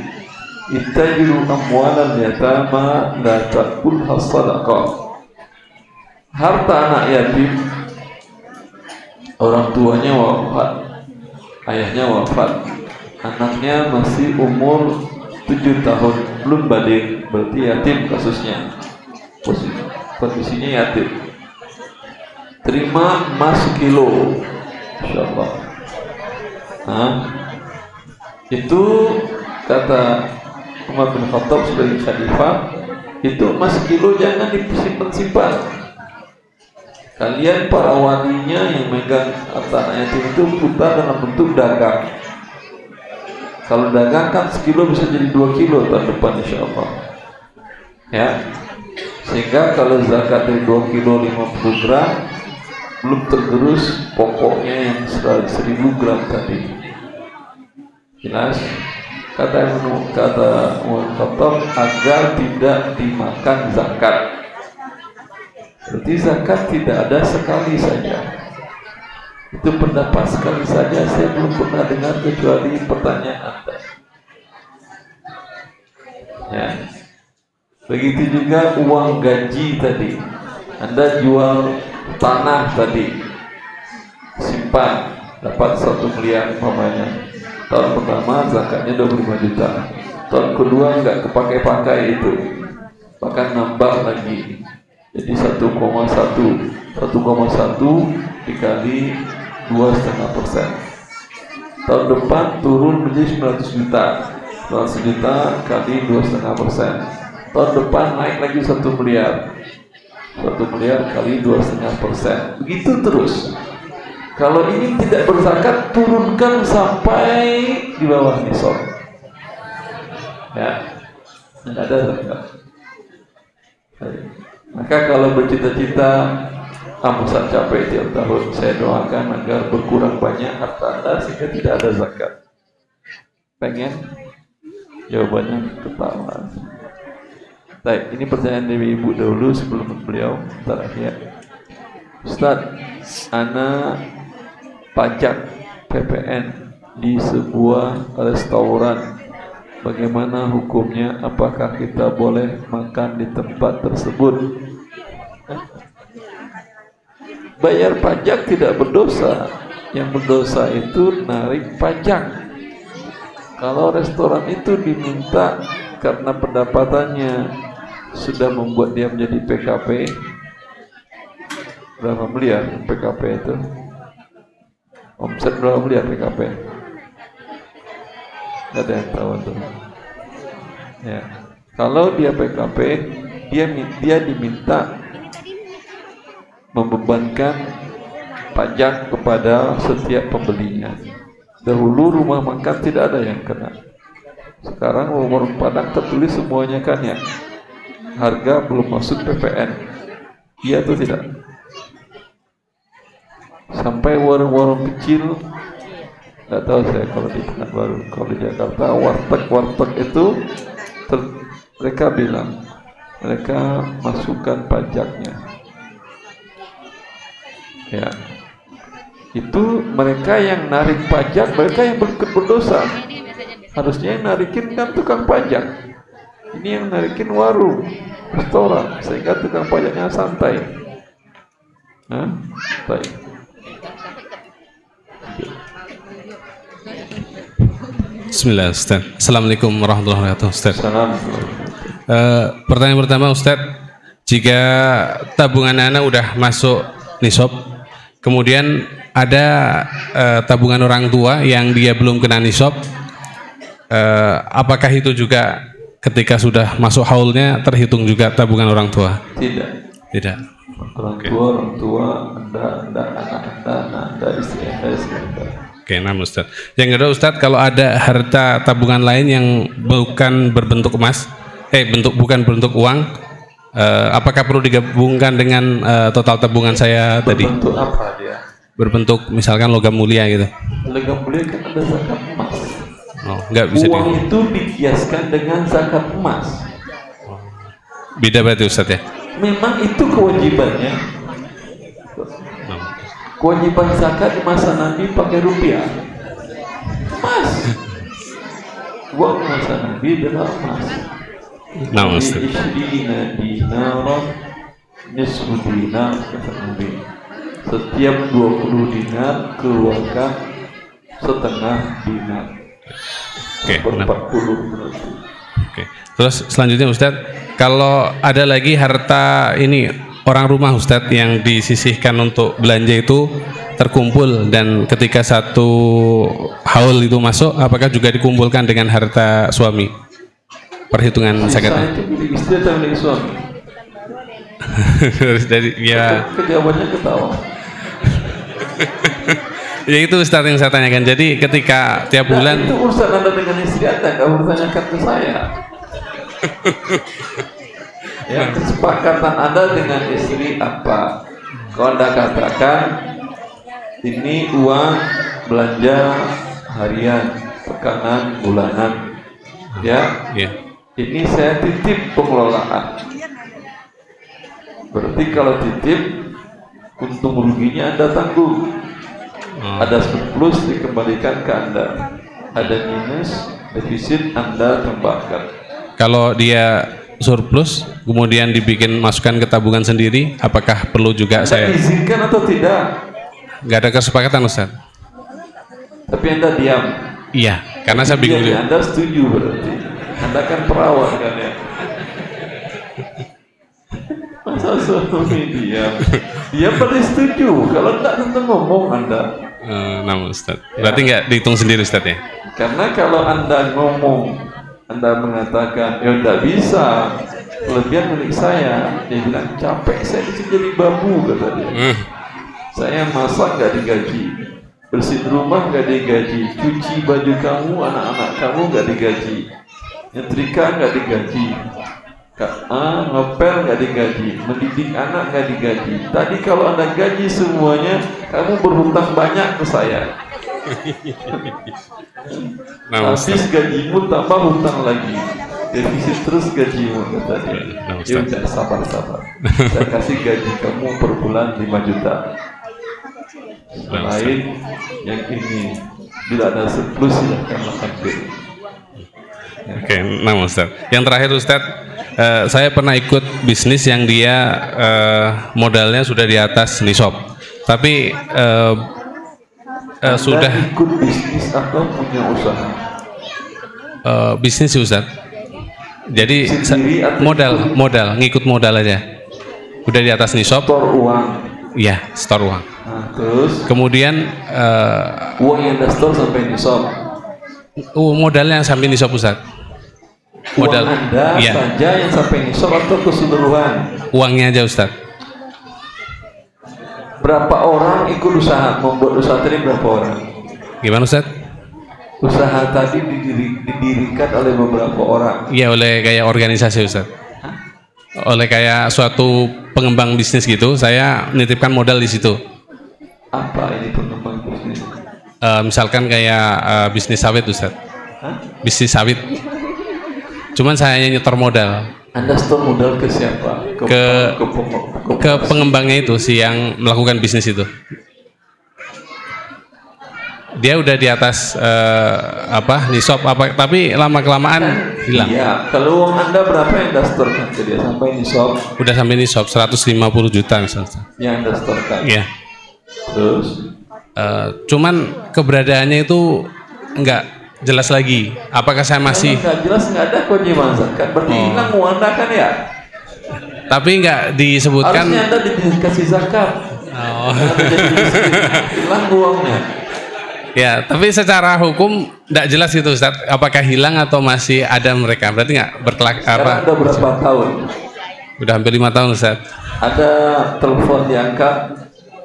ittajiru amwalan yatama la ta'kulha sadaqah. Harta anak yatim, orang tuanya wafat, ayahnya wafat, anaknya masih umur 7 tahun, belum balik, berarti yatim kasusnya, kondisinya yatim. Terima emas kilo, insyaallah. Itu kata Umar bin Khattab sebagai khalifah, itu emas kilo jangan disimpan-simpan. Kalian para walinya yang megang harta anak yatim itu putar dalam bentuk dagang. Kalau dagang kan sekilo bisa jadi 2 kilo tahun depan insyaallah. Ya. Sehingga kalau zakat dari 2 kilo 50 gram belum tergerus pokoknya yang 1000 gram tadi. Jelas? Kata Umar Khattab agar tidak dimakan zakat. Berarti zakat tidak ada sekali saja. Itu pendapat sekali saja, saya belum pernah dengar kecuali pertanyaan Anda. Ya. Begitu juga uang gaji tadi. Anda jual tanah tadi, simpan, dapat 1 miliar umpamanya. Tahun pertama zakatnya 25 juta. Tahun kedua nggak kepakai-pakai itu, bahkan nambah lagi. Jadi 1,1 dikali 2,5%. Tahun depan turun menjadi 900 juta. 900 juta kali 2,5%. Tahun depan naik lagi 1 miliar. 1 miliar kali 2,5%. Begitu terus. Kalau ini tidak berzakat, turunkan sampai di bawah nisab. Ya, tidak ada zakat. Maka kalau bercita-cita bisa capek tiap tahun, saya doakan agar berkurang banyak harta Anda sehingga tidak ada zakat. Pengen? Jawabannya ketawa. Baik, ini pertanyaan dari Ibu dahulu sebelum beliau terakhir. Ustaz, ana pajak PPN di sebuah restoran. Bagaimana hukumnya? Apakah kita boleh makan di tempat tersebut? Bayar pajak tidak berdosa. Yang berdosa itu narik pajak. Kalau restoran itu diminta karena pendapatannya sudah membuat dia menjadi PKP, berapa miliar PKP itu? Omset berapa miliar PKP? Tidak ada yang tahu tuh. Ya. Kalau dia PKP, dia diminta membebankan pajak kepada setiap pembelinya. Dahulu rumah makan tidak ada yang kena. Sekarang warung Padang tertulis semuanya kan ya. Harga belum masuk PPN. Iya atau tidak? Sampai warung-warung kecil, nggak tahu saya kalau di Pekanbaru, kalau di Jakarta warteg itu mereka bilang mereka masukkan pajaknya. Ya, itu mereka yang narik pajak, mereka yang berdosa. Harusnya yang narikin kan tukang pajak. Ini yang narikin warung, restoran, sehingga tukang pajaknya santai. Baik. Bismillah, Ustaz. Assalamualaikum warahmatullahi wabarakatuh, Ustaz. Pertanyaan pertama, Ustaz, jika tabungan anak udah masuk nisab, kemudian ada tabungan orang tua yang dia belum kena nisab, apakah itu juga ketika sudah masuk haulnya terhitung juga tabungan orang tua? Tidak. Orang tua, anda, istri anda. Oke, nah Ustaz. Yang kedua, Ustaz, kalau ada harta tabungan lain yang bukan berbentuk emas, bukan berbentuk uang, apakah perlu digabungkan dengan total tabungan saya tadi? Berbentuk apa dia? Berbentuk misalkan logam mulia gitu. Logam mulia kan ada zakat emas. Oh, enggak bisa. Uang itu dikiaskan dengan zakat emas. Beda berarti, Ustaz ya? Memang itu kewajibannya. Kewajiban zakat di masa Nabi pakai rupiah, emas. Uang masa Nabi adalah emas. Nah, Ustaz. Dinaron nisfu dinar, kata Nabi. Setiap 20 dinar keluarkan setengah dinar. Oke, 40 berarti. Oke. Terus selanjutnya, Ustaz, kalau ada lagi harta ini orang rumah, Ustadz, yang disisihkan untuk belanja itu terkumpul dan ketika satu haul itu masuk, apakah juga dikumpulkan dengan harta suami? Perhitungan zakatnya. Itu milik istri atau milik suami? Dari ya. Kejawabannya ketawa. Ya itu Ustadz yang saya tanyakan. Jadi ketika tiap bulan. Itu urusan Anda dengan istri Anda, nggak bertanyakan ke saya. Ya, kesepakatan Anda dengan istri apa? Kalau Anda katakan ini uang belanja harian, tekanan bulanan, ya, ini saya titip pengelolaan. Berarti kalau titip, untung ruginya Anda tanggung. Ada surplus dikembalikan ke Anda, ada minus defisit Anda tambahkan. Kalau dia surplus kemudian dibikin masukkan ke tabungan sendiri, apakah perlu juga Anda saya izinkan atau tidak? Nggak ada kesepakatan, Ustaz. Tapi Anda diam, Iya, karena saya bingung. Iya, Anda setuju berarti. Anda kan perawat kan ya. Masa suami dia pasti setuju. Kalau enggak tentu ngomong Anda. Namun Ustaz, berarti nggak dihitung sendiri Ustaz ya? Karena kalau Anda ngomong, Anda mengatakan ya enggak bisa, kelebihan milik saya. Dia bilang capek saya jadi babu kata dia. Saya masak nggak digaji, bersihin rumah nggak digaji, cuci baju kamu, anak-anak kamu nggak digaji, nyetrika nggak digaji, ngepel nggak digaji, mendidik anak nggak digaji. Tadi kalau Anda gaji semuanya, kamu berhutang banyak ke saya. Habis gajimu tambah hutang lagi, defisit terus gajimu kata dia. Ya udah sabar. Saya kasih gaji kamu per bulan 5 juta. Lain yang ini bila ada surplus silahkan ambil. Oke, nah Ustaz. Yang terakhir Ustaz, saya pernah ikut bisnis yang dia modalnya sudah di atas nisab, tapi sudah ikut bisnis atau punya usaha? Bisnis Ustaz. Jadi modal ngikut modal aja. Udah di atas nisab. Store uang. Iya, store uang. Nah, terus kemudian uang yang ada store sampai nisab. Modalnya sampai nisab Ustaz. Modal uang Anda saja yang sampai nisab atau keseluruhan? Uangnya aja Ustaz. Berapa orang ikut usaha, membuat usaha tadi berapa orang? Gimana Ustaz? Usaha tadi didirikan oleh beberapa orang. Iya, oleh kayak organisasi Ustaz. Oleh kayak suatu pengembang bisnis gitu, saya menitipkan modal di situ. Apa ini pengembang bisnis? Misalkan kayak bisnis sawit Ustaz. Bisnis sawit. Cuman saya nyetor modal. Anda store modal ke siapa? Ke pengembangnya itu si yang melakukan bisnis itu. Dia udah di atas nisab tapi lama kelamaan hilang. Iya, kalau uang Anda berapa yang Anda storekan ke dia sampai nisab? Udah sampai nisab 150 juta misalnya. Yang Anda storekan. Iya. Terus cuman keberadaannya itu enggak jelas lagi. Apakah saya masih nggak jelas, nggak ada kewajiban zakat, berarti hilang uang Anda kan ya? Tapi nggak disebutkan. Harusnya Anda dikasih zakat. Hilang uangnya. Ya, tapi secara hukum tidak jelas itu Ustaz. Apakah hilang atau masih ada mereka? Berarti nggak berkelak apa? Udah berapa tahun? Udah hampir 5 tahun Ustaz. Ada telepon diangkat?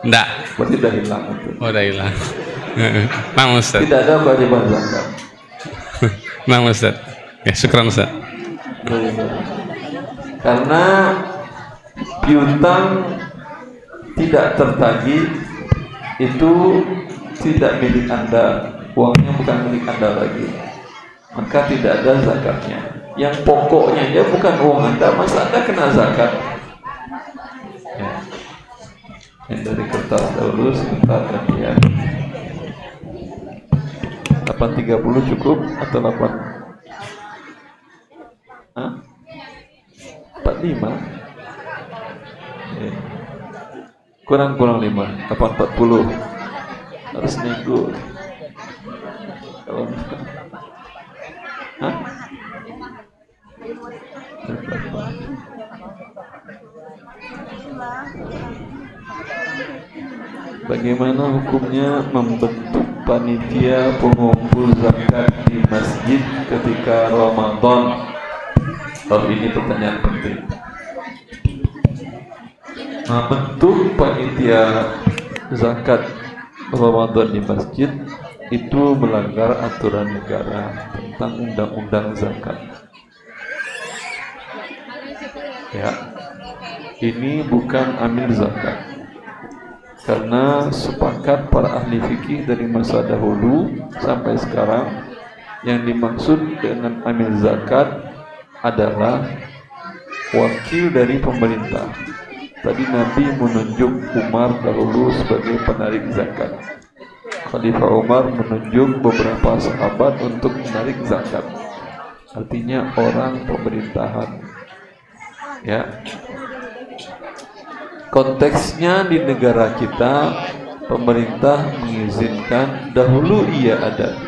Enggak. Berarti udah hilang. Oh, udah hilang. Nah Ustaz. Tidak ada kewajiban zakat. Nah Ustaz. Ya, syukran Ustaz. Karena piutang tidak tertagih itu tidak milik Anda, uangnya bukan milik Anda lagi, maka tidak ada zakatnya. Yang pokoknya dia bukan uang Anda, masa Anda kena zakat? Ya. Yang dari kertas dahulu sebentar gantian. 8.30 cukup atau 45? Ya. Kurang 5, 8.40 harus nego. Kalau bagaimana hukumnya membentuk panitia pengumpul zakat di masjid ketika Ramadan? Oh, ini pertanyaan penting. Membentuk panitia zakat Ramadan di masjid itu melanggar aturan negara tentang undang-undang zakat. Ya, ini bukan amil zakat. Karena sepakat para ahli fikih dari masa dahulu sampai sekarang, yang dimaksud dengan amil zakat adalah wakil dari pemerintah. Tadi Nabi menunjuk Umar dahulu sebagai penarik zakat. Khalifah Umar menunjuk beberapa sahabat untuk menarik zakat. Artinya orang pemerintahan. Ya. Konteksnya di negara kita, pemerintah mengizinkan, dahulu iya ada,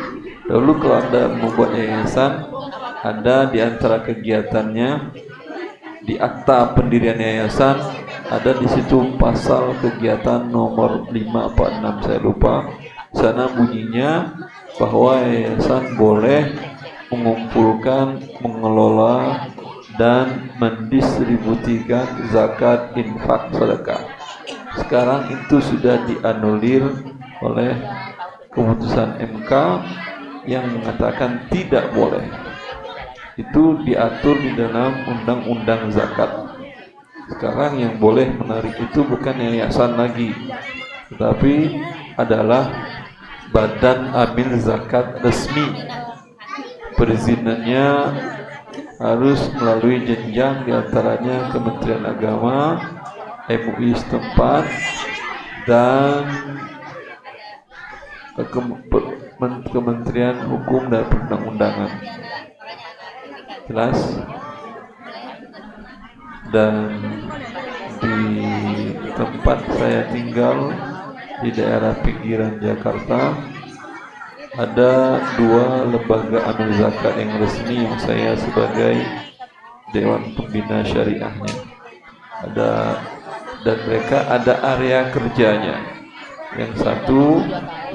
Dahulu kalau Anda membuat yayasan, ada di antara kegiatannya di akta pendirian yayasan ada di situ pasal kegiatan nomor 5 apa 6 saya lupa. Sana bunyinya bahwa yayasan boleh mengumpulkan, mengelola dan mendistribusikan zakat, infak, sedekah. Sekarang itu sudah dianulir oleh keputusan MK yang mengatakan tidak boleh. Itu diatur di dalam undang-undang zakat. Sekarang yang boleh menarik itu bukan yayasan lagi, tetapi adalah badan amil zakat resmi. Perizinannya harus melalui jenjang diantaranya Kementerian Agama, MUI setempat, dan Kementerian Hukum dan Perundang-undangan. Jelas? Dan di tempat saya tinggal di daerah pinggiran Jakarta ada 2 lembaga amil zakat yang resmi yang saya sebagai Dewan Pembina Syariahnya. Dan mereka ada area kerjanya. Yang satu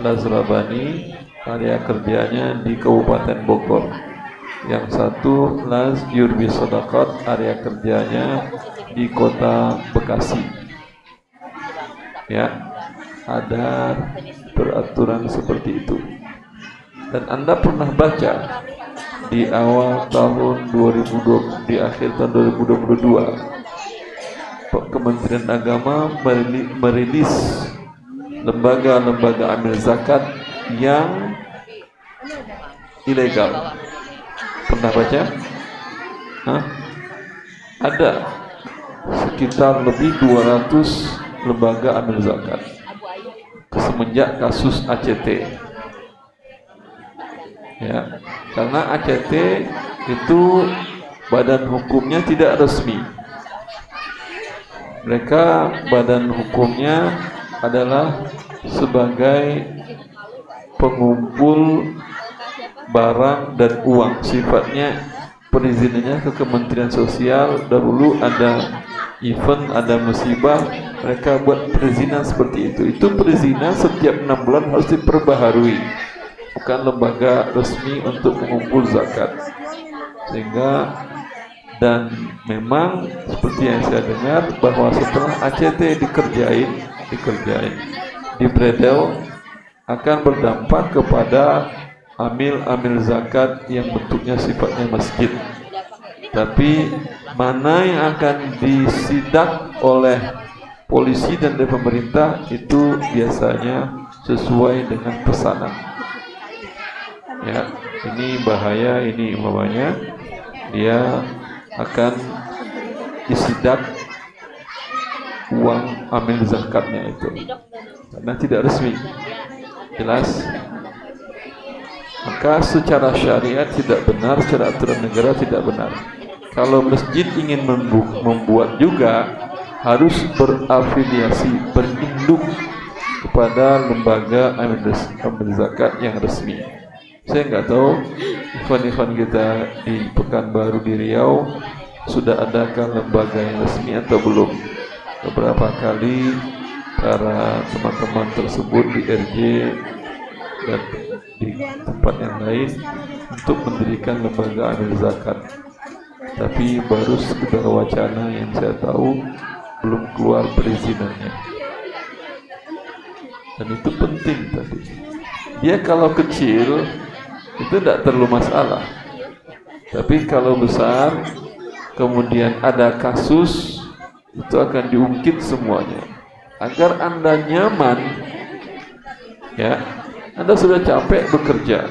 Lazrabani, area kerjanya di Kabupaten Bogor. Yang satu Laz Yurbi Sadaqat, area kerjanya di Kota Bekasi. Ya, ada peraturan seperti itu. Dan Anda pernah baca di awal tahun 2020, di akhir tahun 2022, Kementerian Agama merilis lembaga-lembaga amil zakat yang ilegal. Pernah baca? Hah? Ada sekitar lebih 200 lembaga amil zakat semenjak kasus ACT. Ya, karena ACT itu badan hukumnya tidak resmi. Mereka badan hukumnya adalah sebagai pengumpul barang dan uang. Sifatnya perizinannya ke Kementerian Sosial. Dahulu ada event, ada musibah, mereka buat perizinan seperti itu. Itu perizinan setiap 6 bulan harus diperbaharui. Bukan lembaga resmi untuk mengumpul zakat. Sehingga dan memang seperti yang saya dengar bahwa setelah ACT dikerjain di Bredel akan berdampak kepada amil zakat yang bentuknya sifatnya masjid. Tapi mana yang akan disidak oleh polisi dan dari pemerintah itu biasanya sesuai dengan pesanan. Ya, ini bahaya, ini umpamanya dia akan disidak uang amil zakatnya itu karena tidak resmi. Jelas? Maka secara syariat tidak benar, secara aturan negara tidak benar. Kalau masjid ingin membuat juga harus berafiliasi, berinduk kepada lembaga amil zakat yang resmi. Saya nggak tahu event-event kita di Pekanbaru di Riau sudah adakah lembaga yang resmi atau belum. Beberapa kali para teman-teman tersebut di RJ dan di tempat yang lain untuk mendirikan lembaga amil zakat, tapi baru sekedar wacana yang saya tahu, belum keluar perizinannya. Dan itu penting tadi. Dia kalau kecil itu tidak terlalu masalah, tapi kalau besar kemudian ada kasus, itu akan diungkit semuanya. Agar Anda nyaman, ya, Anda sudah capek bekerja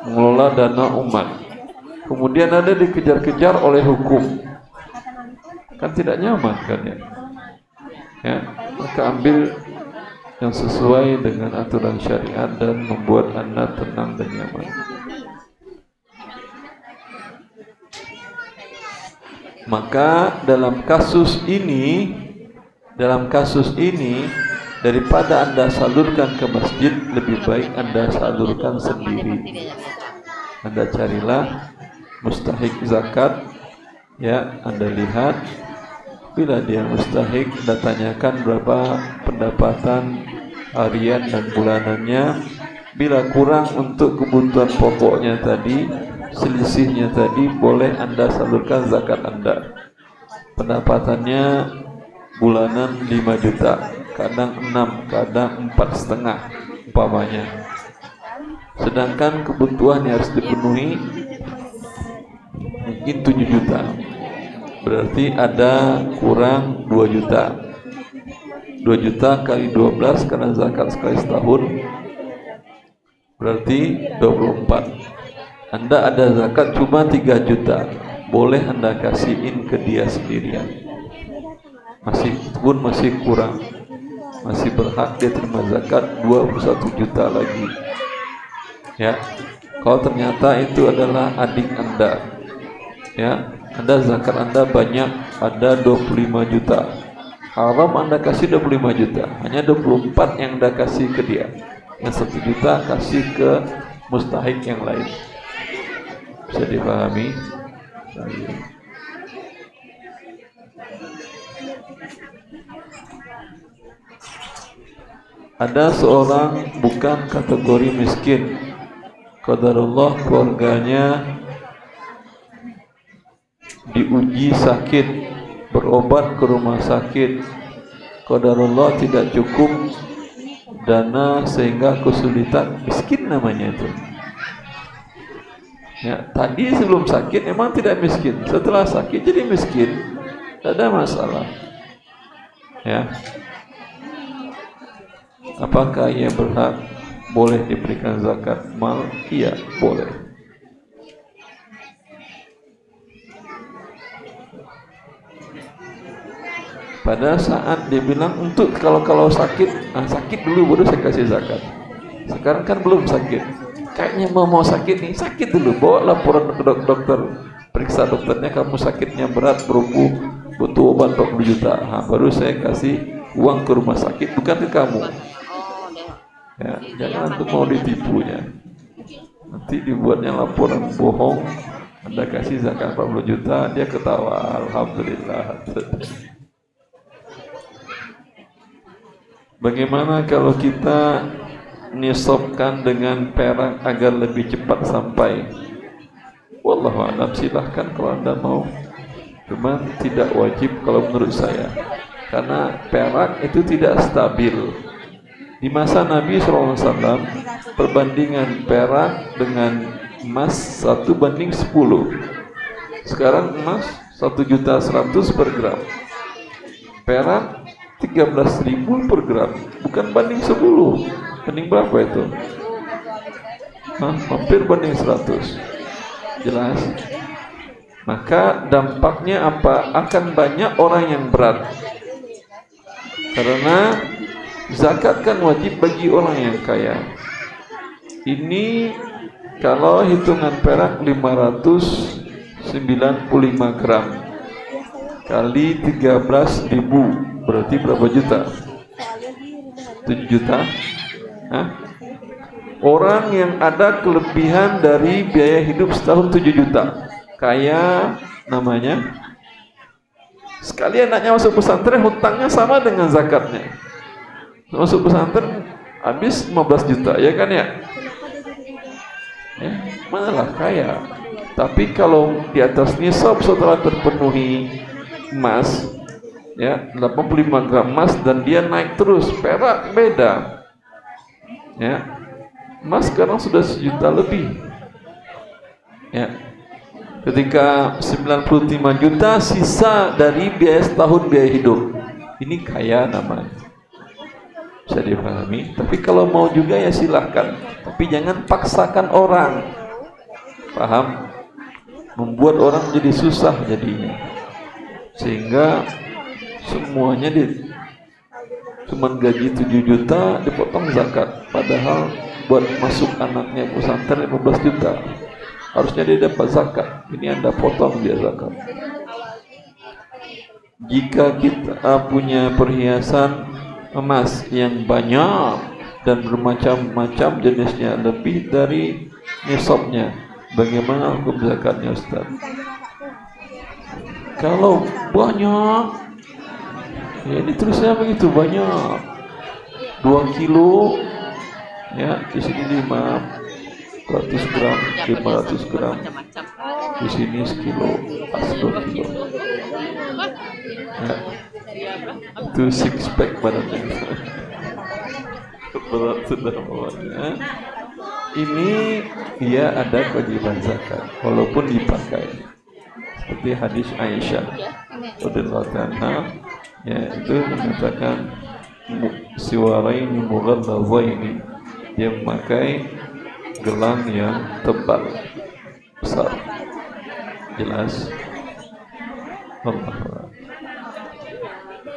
mengelola dana umat, kemudian Anda dikejar-kejar oleh hukum, kan tidak nyaman kan ya? Ya, maka ambil yang sesuai dengan aturan syariat dan membuat Anda tenang dan nyaman. Maka dalam kasus ini Daripada Anda salurkan ke masjid, lebih baik Anda salurkan sendiri. Anda carilah mustahik zakat, ya, Anda lihat. Bila dia mustahik, Anda tanyakan berapa pendapatan harian dan bulanannya. Bila kurang untuk kebutuhan pokoknya tadi, selisihnya tadi, boleh Anda salurkan zakat Anda. Pendapatannya bulanan 5 juta, kadang 6, kadang 4,5 umpamanya. Sedangkan kebutuhan yang harus dipenuhi mungkin 7 juta. Berarti ada kurang 2 juta. 2 juta kali 12 karena zakat sekali setahun berarti 24. Anda ada zakat cuma 3 juta, boleh Anda kasihin ke dia sendirian. Masih kurang, masih berhak dia terima zakat 21 juta lagi. Ya, kalau ternyata itu adalah adik Anda, ya, Anda zakat Anda banyak, ada 25 juta. Haram Anda kasih 25 juta, hanya 24 yang Anda kasih ke dia. Yang 1 juta kasih ke mustahik yang lain. Bisa dipahami? Ada seorang bukan kategori miskin, qadarullah keluarganya diuji sakit, berobat ke rumah sakit, qadarullah tidak cukup dana sehingga kesulitan, miskin namanya itu. Ya, tadi sebelum sakit memang tidak miskin, setelah sakit jadi miskin, tidak ada masalah. Ya, apakah ia berhak, boleh diberikan zakat mal? Iya, boleh. Pada saat dia bilang untuk kalau sakit, sakit dulu baru saya kasih zakat. Sekarang kan belum sakit, kayaknya mau sakit nih, sakit dulu, bawa laporan ke dokter, periksa dokternya, kamu sakitnya berat, berubuh, butuh obat 20 juta, baru saya kasih uang ke rumah sakit, bukan ke kamu. Ya, jangan untuk mau ditipunya. Nanti dibuatnya laporan bohong, Anda kasih zakat 40 juta, dia ketawa, alhamdulillah. Bagaimana kalau kita nisabkan dengan perak agar lebih cepat sampai? Wallahu a'lam, silahkan kalau Anda mau. Cuman tidak wajib kalau menurut saya, karena perak itu tidak stabil. Di masa Nabi SAW, perbandingan perak dengan emas 1:10. Sekarang emas 1.100.000 per gram, perak 13.000 per gram, bukan banding 10. Banding berapa itu? Hampir banding 100. Jelas? Maka dampaknya apa? Akan banyak orang yang berat. Karena zakat kan wajib bagi orang yang kaya. Ini kalau hitungan perak 595 gram kali 13.000 berarti berapa juta? 7 juta. Orang yang ada kelebihan dari biaya hidup setahun 7 juta, kaya namanya. Sekali anaknya masuk pesantren, hutangnya sama dengan zakatnya. Masuk pesantren habis 15 juta, ya kan ya? Manalah kaya. Tapi kalau di atas nisab setelah terpenuhi emas, ya 85 gram emas dan dia naik terus, perak beda. Ya, emas sekarang sudah 1 juta lebih. Ya, ketika 95 juta sisa dari biaya setahun biaya hidup, ini kaya namanya. Bisa dipahami. Tapi kalau mau juga ya silahkan, tapi jangan paksakan orang. Paham? Membuat orang jadi susah jadinya, sehingga semuanya cuman gaji 7 juta dipotong zakat, padahal buat masuk anaknya pesantren 15 juta harusnya dia dapat zakat. Ini Anda potong dia zakat. Jika kita punya perhiasan emas yang banyak dan bermacam-macam jenisnya lebih dari nisabnya, bagaimana hukum zakatnya Ustaz? Kalau banyak, ya ini tulisnya begitu, banyak 2 kilo ya, di sini 500 gram, 500 gram, di sini sekilo, 2 kilo ya, itu 6 pack badannya. Berat sudah bawanya. Ini dia ada kewajiban zakat walaupun dipakai, seperti hadis Aisyah radhiyallahu anha ya, itu mengatakan siwaraini mughallazaini, dia memakai gelang yang tebal besar. Jelas? Allah.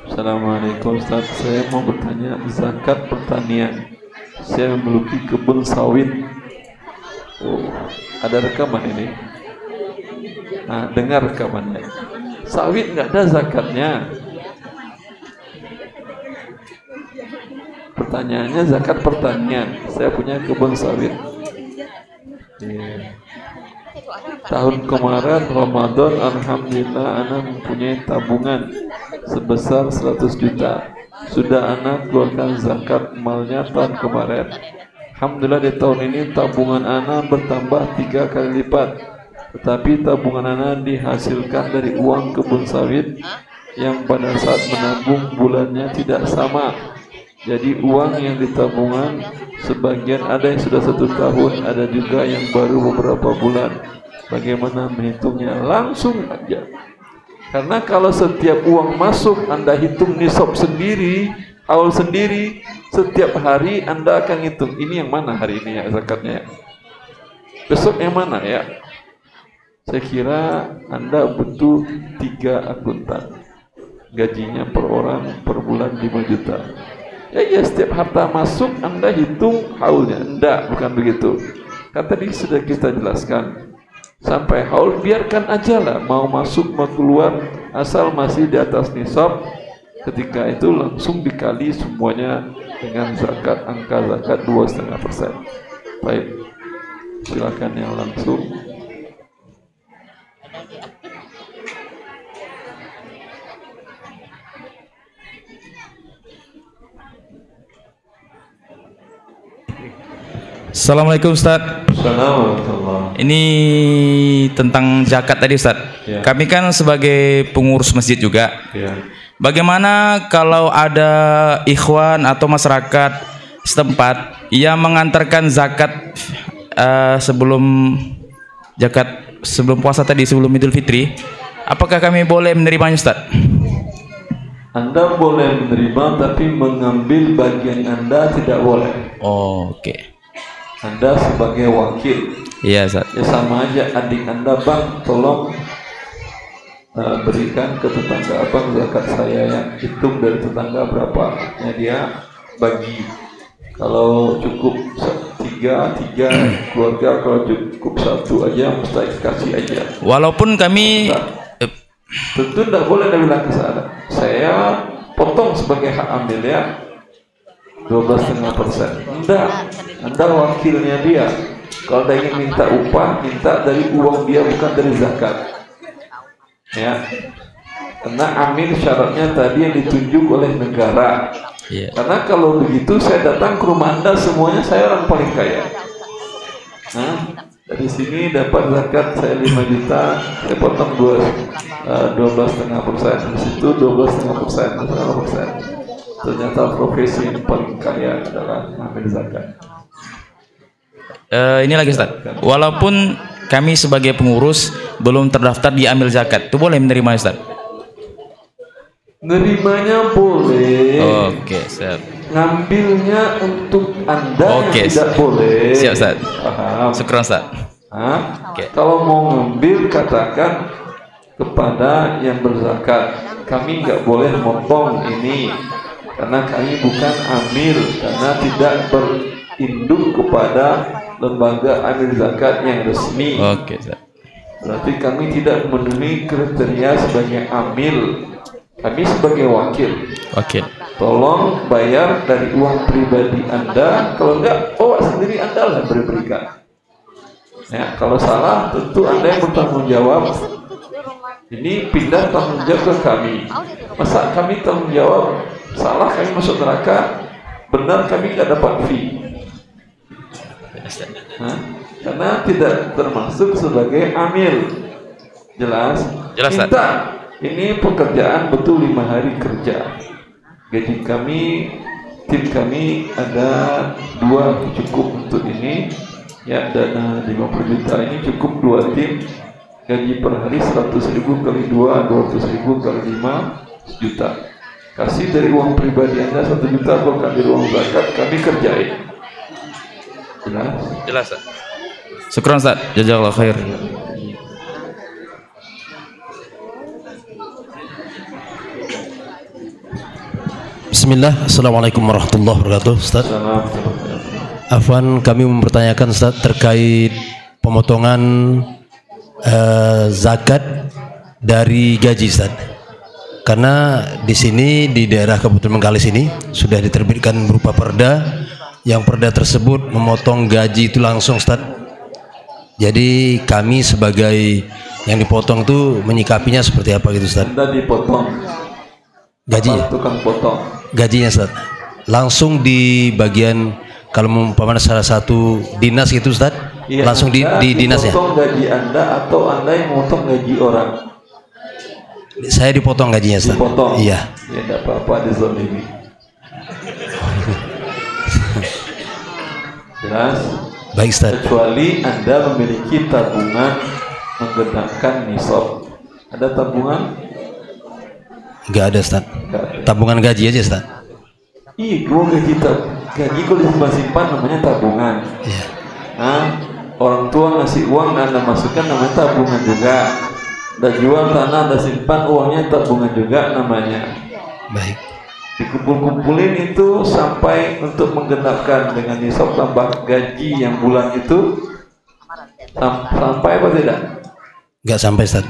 Assalamualaikum Ustaz, saya mau bertanya zakat pertanian. Saya memiliki kebun sawit. Oh, ada rekaman ini. Nah, dengar rekamannya. Sawit nggak ada zakatnya. Pertanyaannya zakat pertanian. Saya punya kebun sawit. Tahun kemarin Ramadan, alhamdulillah anak mempunyai tabungan sebesar 100 juta. Sudah anak keluarkan zakat malnya tahun kemarin. Alhamdulillah di tahun ini tabungan anak bertambah 3 kali lipat. Tetapi tabungan anak dihasilkan dari uang kebun sawit yang pada saat menabung bulannya tidak sama. Jadi uang yang di tabungan sebagian ada yang sudah 1 tahun, ada juga yang baru beberapa bulan. Bagaimana menghitungnya? Langsung aja. Karena kalau setiap uang masuk Anda hitung nisab sendiri, haul sendiri, setiap hari Anda akan hitung ini yang mana hari ini ya zakatnya, besok yang mana ya. Saya kira Anda butuh 3 akuntan, gajinya per orang per bulan 5 juta. Ya setiap harta masuk Anda hitung haulnya. Enggak, bukan begitu. Kan tadi sudah kita jelaskan. Sampai haul biarkan aja lah, mau masuk mau keluar asal masih di atas nisab. Ketika itu langsung dikali semuanya dengan zakat, angka zakat 2,5%. Baik, silakan yang langsung. Assalamualaikum Ustaz. Assalamualaikum. Ini tentang zakat tadi Ustaz. Ya. Kami kan sebagai pengurus masjid juga. Ya. Bagaimana kalau ada ikhwan atau masyarakat setempat yang mengantarkan zakat sebelum puasa tadi, sebelum Idul Fitri, apakah kami boleh menerimanya Ustaz? Anda boleh menerima, tapi mengambil bagian Anda tidak boleh. Oh, oke. Anda sebagai wakil. Iya, Ustaz. Ya sama aja, adik Anda, Bang, tolong berikan ke tetangga Abang zakat saya, yang hitung dari tetangga berapa. Ya dia bagi. Kalau cukup 3 keluarga, kalau cukup 1 aja mesti kasih aja. Walaupun kami tentu tidak boleh Anda bilang ke saya potong sebagai hak ambil ya 12,5%. Enggak, Anda wakilnya dia. Kalau dia ingin minta upah, minta dari uang dia, bukan dari zakat. Ya, karena amil syaratnya tadi yang ditunjuk oleh negara. Yeah. Karena kalau begitu saya datang ke rumah Anda semuanya saya orang paling kaya. Nah, dari sini dapat zakat saya 5 juta, saya potong 12,5%. Di situ 12,5%. Ternyata profesi yang paling kaya adalah amil zakat. Ini lagi Ustaz. Walaupun kami sebagai pengurus belum terdaftar di amil zakat, itu boleh menerima Ustaz? Nerimanya boleh. Oke, siap. Ngambilnya untuk Anda Oke, yang tidak boleh. Siap Ustaz. Paham? Syukran Ustaz. Oke. Kalau mau ngambil, katakan kepada yang berzakat, kami nggak boleh motong ini karena kami bukan amil, karena tidak berinduk kepada lembaga amil zakat yang resmi. Oke, Ustaz. Berarti kami tidak memenuhi kriteria sebagai amil. Kami sebagai wakil. Wakil. tolong bayar dari uang pribadi Anda, kalau enggak bawa sendiri Anda lah berikan. Ya, kalau salah tentu Anda yang bertanggung jawab. Ini pindah tanggung jawab ke kami. Masa kami tanggung jawab, salah kami masuk neraka, benar kami nggak dapat fee. Karena tidak termasuk sebagai amil. Jelas? Jelas, Minta. Ini pekerjaan betul 5 hari kerja. Gaji kami, tim kami ada 2 cukup untuk ini. Ya, dana 50 juta ini cukup 2 tim. Gaji per hari 100.000 kali 2, 200.000 kali 5, sejuta. Kasih dari uang pribadi Anda 1 juta, bukan dari uang zakat, kami kerjain. Jelas? Jelas, Ustaz. Syukran, Ustaz. Jazakallahu khair. Bismillah, Assalamualaikum warahmatullahi wabarakatuh. Ustaz, Afwan, kami mempertanyakan Ustaz terkait pemotongan zakat dari gaji Ustaz. Karena di sini di daerah Kabupaten Bengkalis ini sudah diterbitkan berupa perda, yang perda tersebut memotong gaji itu langsung Ustaz. Jadi kami sebagai yang dipotong itu menyikapinya seperti apa gitu Ustaz? Anda dipotong gajinya? Tukang potong gajinya Ustaz langsung di bagian, kalau umpamanya salah satu dinas gitu Ustaz, iya, langsung di dinasnya. Potong gaji Anda atau Anda yang memotong gaji orang? Saya dipotong gajinya Ustaz. Dipotong? Iya. Ya tidak apa-apa di zona ini. Jelas? Baik Ustaz. Kecuali Anda memiliki tabungan menggenapkan nisab. Ada tabungan? Enggak ada Ustaz. Tabungan gaji aja Ustaz. Iya, kalau gaji kalau disimpan namanya tabungan. Iya. Nah, orang tua ngasih uang Anda masukkan namanya tabungan juga. Anda jual tanah, Anda simpan uangnya tabungan juga namanya. Baik. Dikumpul-kumpulin itu sampai untuk menggenapkan dengan nisab tambah gaji yang bulan itu sampai apa tidak? Enggak sampai Ustaz.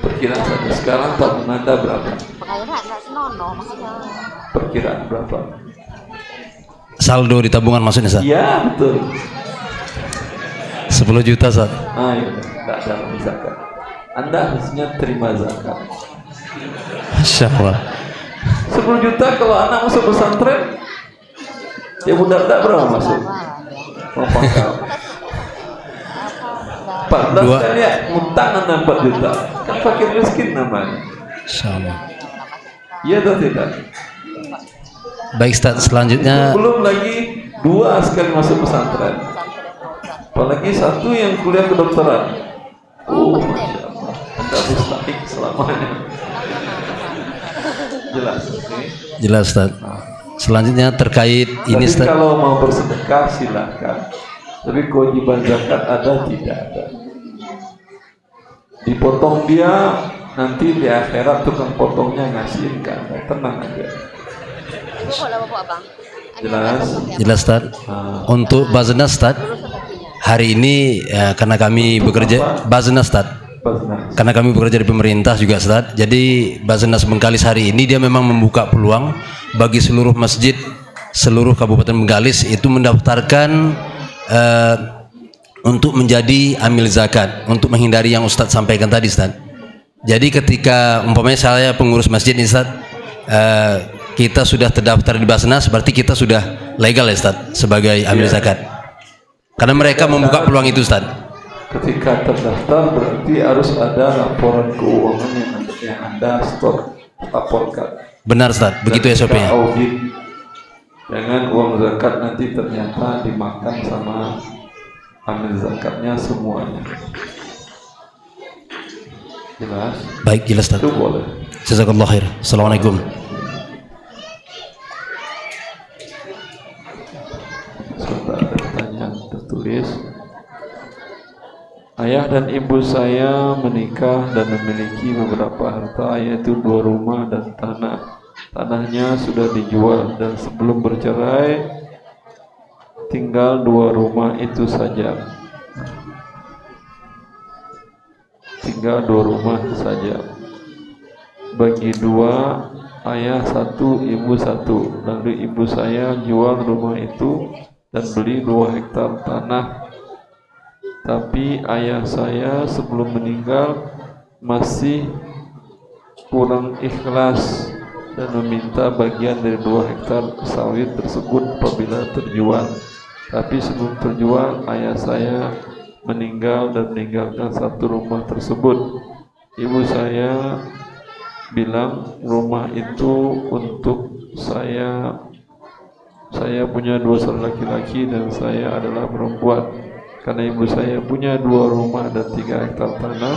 Perkiraan saja. Sekarang tabungan Anda berapa? Perkiraan berapa? Saldo di tabungan maksudnya Ustaz? Iya betul. 10 juta Ustaz. Ah iya, tidak ada zakat. Anda harusnya terima zakat. Masya Allah. 10 juta kalau anak masuk pesantren, dia budak-budak berapa masuk? Padahal saya lihat ngutang Anda 4 juta, kan fakir miskin namanya. Insyaallah. Iya atau tidak? Baik Ustaz, selanjutnya belum lagi 2 sekali masuk pesantren, apalagi 1 yang kuliah kedokteran. Masya Allah, Anda mustahik selamanya. Jelas, okay? Jelas Ustaz. Selanjutnya terkait ini Ustaz. Kalau mau bersedekah silakan, tapi kewajiban zakat ada tidak ada. Dipotong dia, nanti di akhirat tukang potongnya ngasihin ke Anda, tenang aja. Jelas? Jelas Ustaz. Untuk Baznas Ustaz, hari ini karena kami bekerja Baznas Ustaz. Karena kami bekerja di pemerintah juga Ustaz. Jadi Baznas Bengkalis hari ini dia memang membuka peluang bagi seluruh masjid seluruh Kabupaten Bengkalis itu mendaftarkan untuk menjadi amil zakat, untuk menghindari yang Ustadz sampaikan tadi Ustadz. Jadi ketika umpamanya saya pengurus masjid nih Ustadz, kita sudah terdaftar di Basnas, berarti kita sudah legal ya Ustadz sebagai amil zakat. Karena mereka membuka peluang itu Ustadz. Ketika terdaftar berarti harus ada laporan keuangan yang Anda laporkan. Benar Ustadz, begitu SOP-nya. Audit, jangan uang zakat nanti ternyata dimakan sama amil zakatnya semuanya. Jelas? Baik, jelas Ustaz. Itu boleh. Jazakallah khair. Assalamualaikum. Sebentar, ada pertanyaan tertulis. Ayah dan ibu saya menikah dan memiliki beberapa harta, yaitu 2 rumah dan tanah. Tanahnya sudah dijual dan sebelum bercerai tinggal 2 rumah itu saja. Tinggal 2 rumah saja. bagi dua, ayah satu, ibu satu. Lalu ibu saya jual rumah itu dan beli 2 hektar tanah. Tapi ayah saya sebelum meninggal masih kurang ikhlas dan meminta bagian dari 2 hektar sawit tersebut apabila terjual. Tapi sebelum terjual, ayah saya meninggal dan meninggalkan 1 rumah tersebut. Ibu saya bilang rumah itu untuk saya punya 2 saudara laki-laki dan saya adalah perempuan. Karena ibu saya punya 2 rumah dan 3 hektar tanah,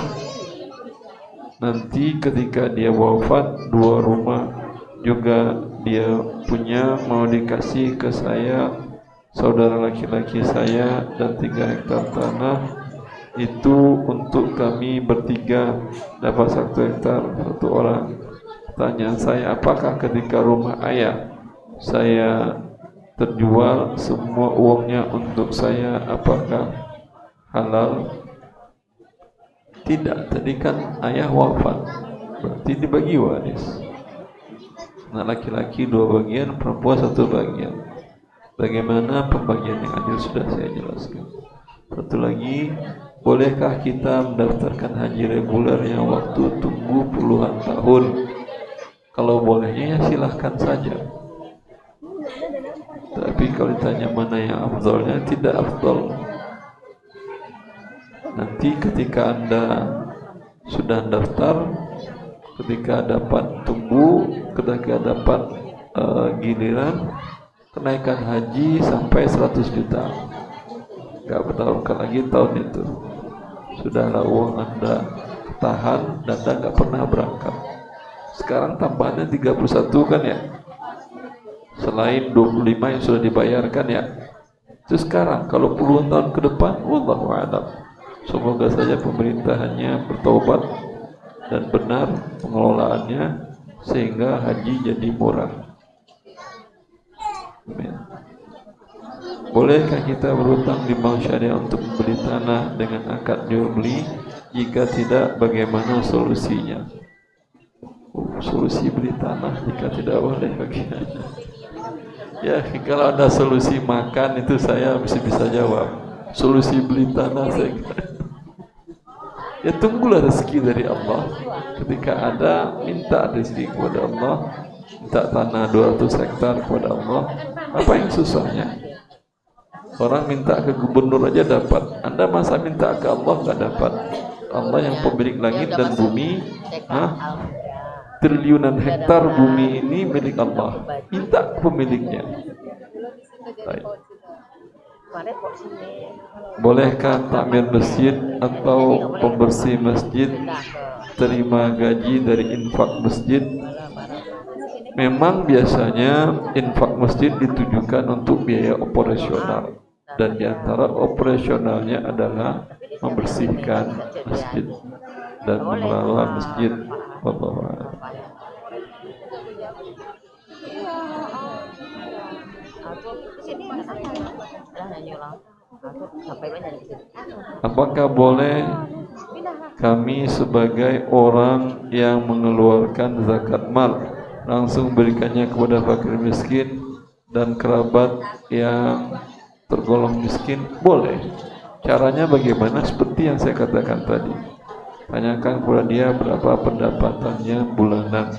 nanti ketika dia wafat 2 rumah juga dia punya mau dikasih ke saya, saudara laki-laki saya, dan 3 hektar tanah itu untuk kami bertiga dapat 1 hektar 1 orang. Pertanyaan saya, apakah ketika rumah ayah saya terjual semua uangnya untuk saya, apakah halal? Tidak, tadi kan ayah wafat, berarti dibagi waris. Anak laki-laki 2 bagian, perempuan 1 bagian. Bagaimana pembagian yang adil sudah saya jelaskan. Satu lagi, bolehkah kita mendaftarkan haji reguler yang waktu tunggu puluhan tahun? Kalau bolehnya ya silahkan saja. Tapi kalau ditanya mana yang afdalnya, tidak afdal. Nanti ketika Anda sudah daftar, ketika dapat tunggu, ketika dapat giliran kenaikan haji sampai 100 juta, nggak bertahun lagi tahun itu sudahlah uang Anda tahan dan Anda nggak pernah berangkat. Sekarang tambahannya 31 kan ya, selain 25 yang sudah dibayarkan ya. Itu sekarang kalau puluhan tahun ke depan, wallahu a'lam. Semoga saja pemerintahannya bertobat dan benar pengelolaannya sehingga haji jadi murah. Amin. Bolehkah kita berhutang di bank syariah untuk membeli tanah dengan akad jual beli? Jika tidak, bagaimana solusinya? Solusi beli tanah jika tidak boleh bagaimana? Ya, kalau ada solusi makan itu saya mesti bisa jawab. Solusi beli tanah saya ya tunggulah rezeki dari Allah. Ketika ada, minta rezeki kepada Allah, minta tanah 200 hektar kepada Allah. Apa yang susahnya? Orang minta ke gubernur aja dapat. Anda masa minta ke Allah nggak dapat? Allah yang pemilik langit dan bumi, triliunan hektar bumi ini milik Allah. Minta ke pemiliknya. Baik. Bolehkah takmir masjid atau pembersih masjid terima gaji dari infak masjid? Memang biasanya infak masjid ditujukan untuk biaya operasional, dan diantara operasionalnya adalah membersihkan masjid dan mengelola masjid. Wallahu a'lam. Apakah boleh kami sebagai orang yang mengeluarkan zakat mal langsung berikannya kepada fakir miskin dan kerabat yang tergolong miskin? Boleh. Caranya bagaimana? Seperti yang saya katakan tadi. Tanyakan kepada dia berapa pendapatannya bulanan,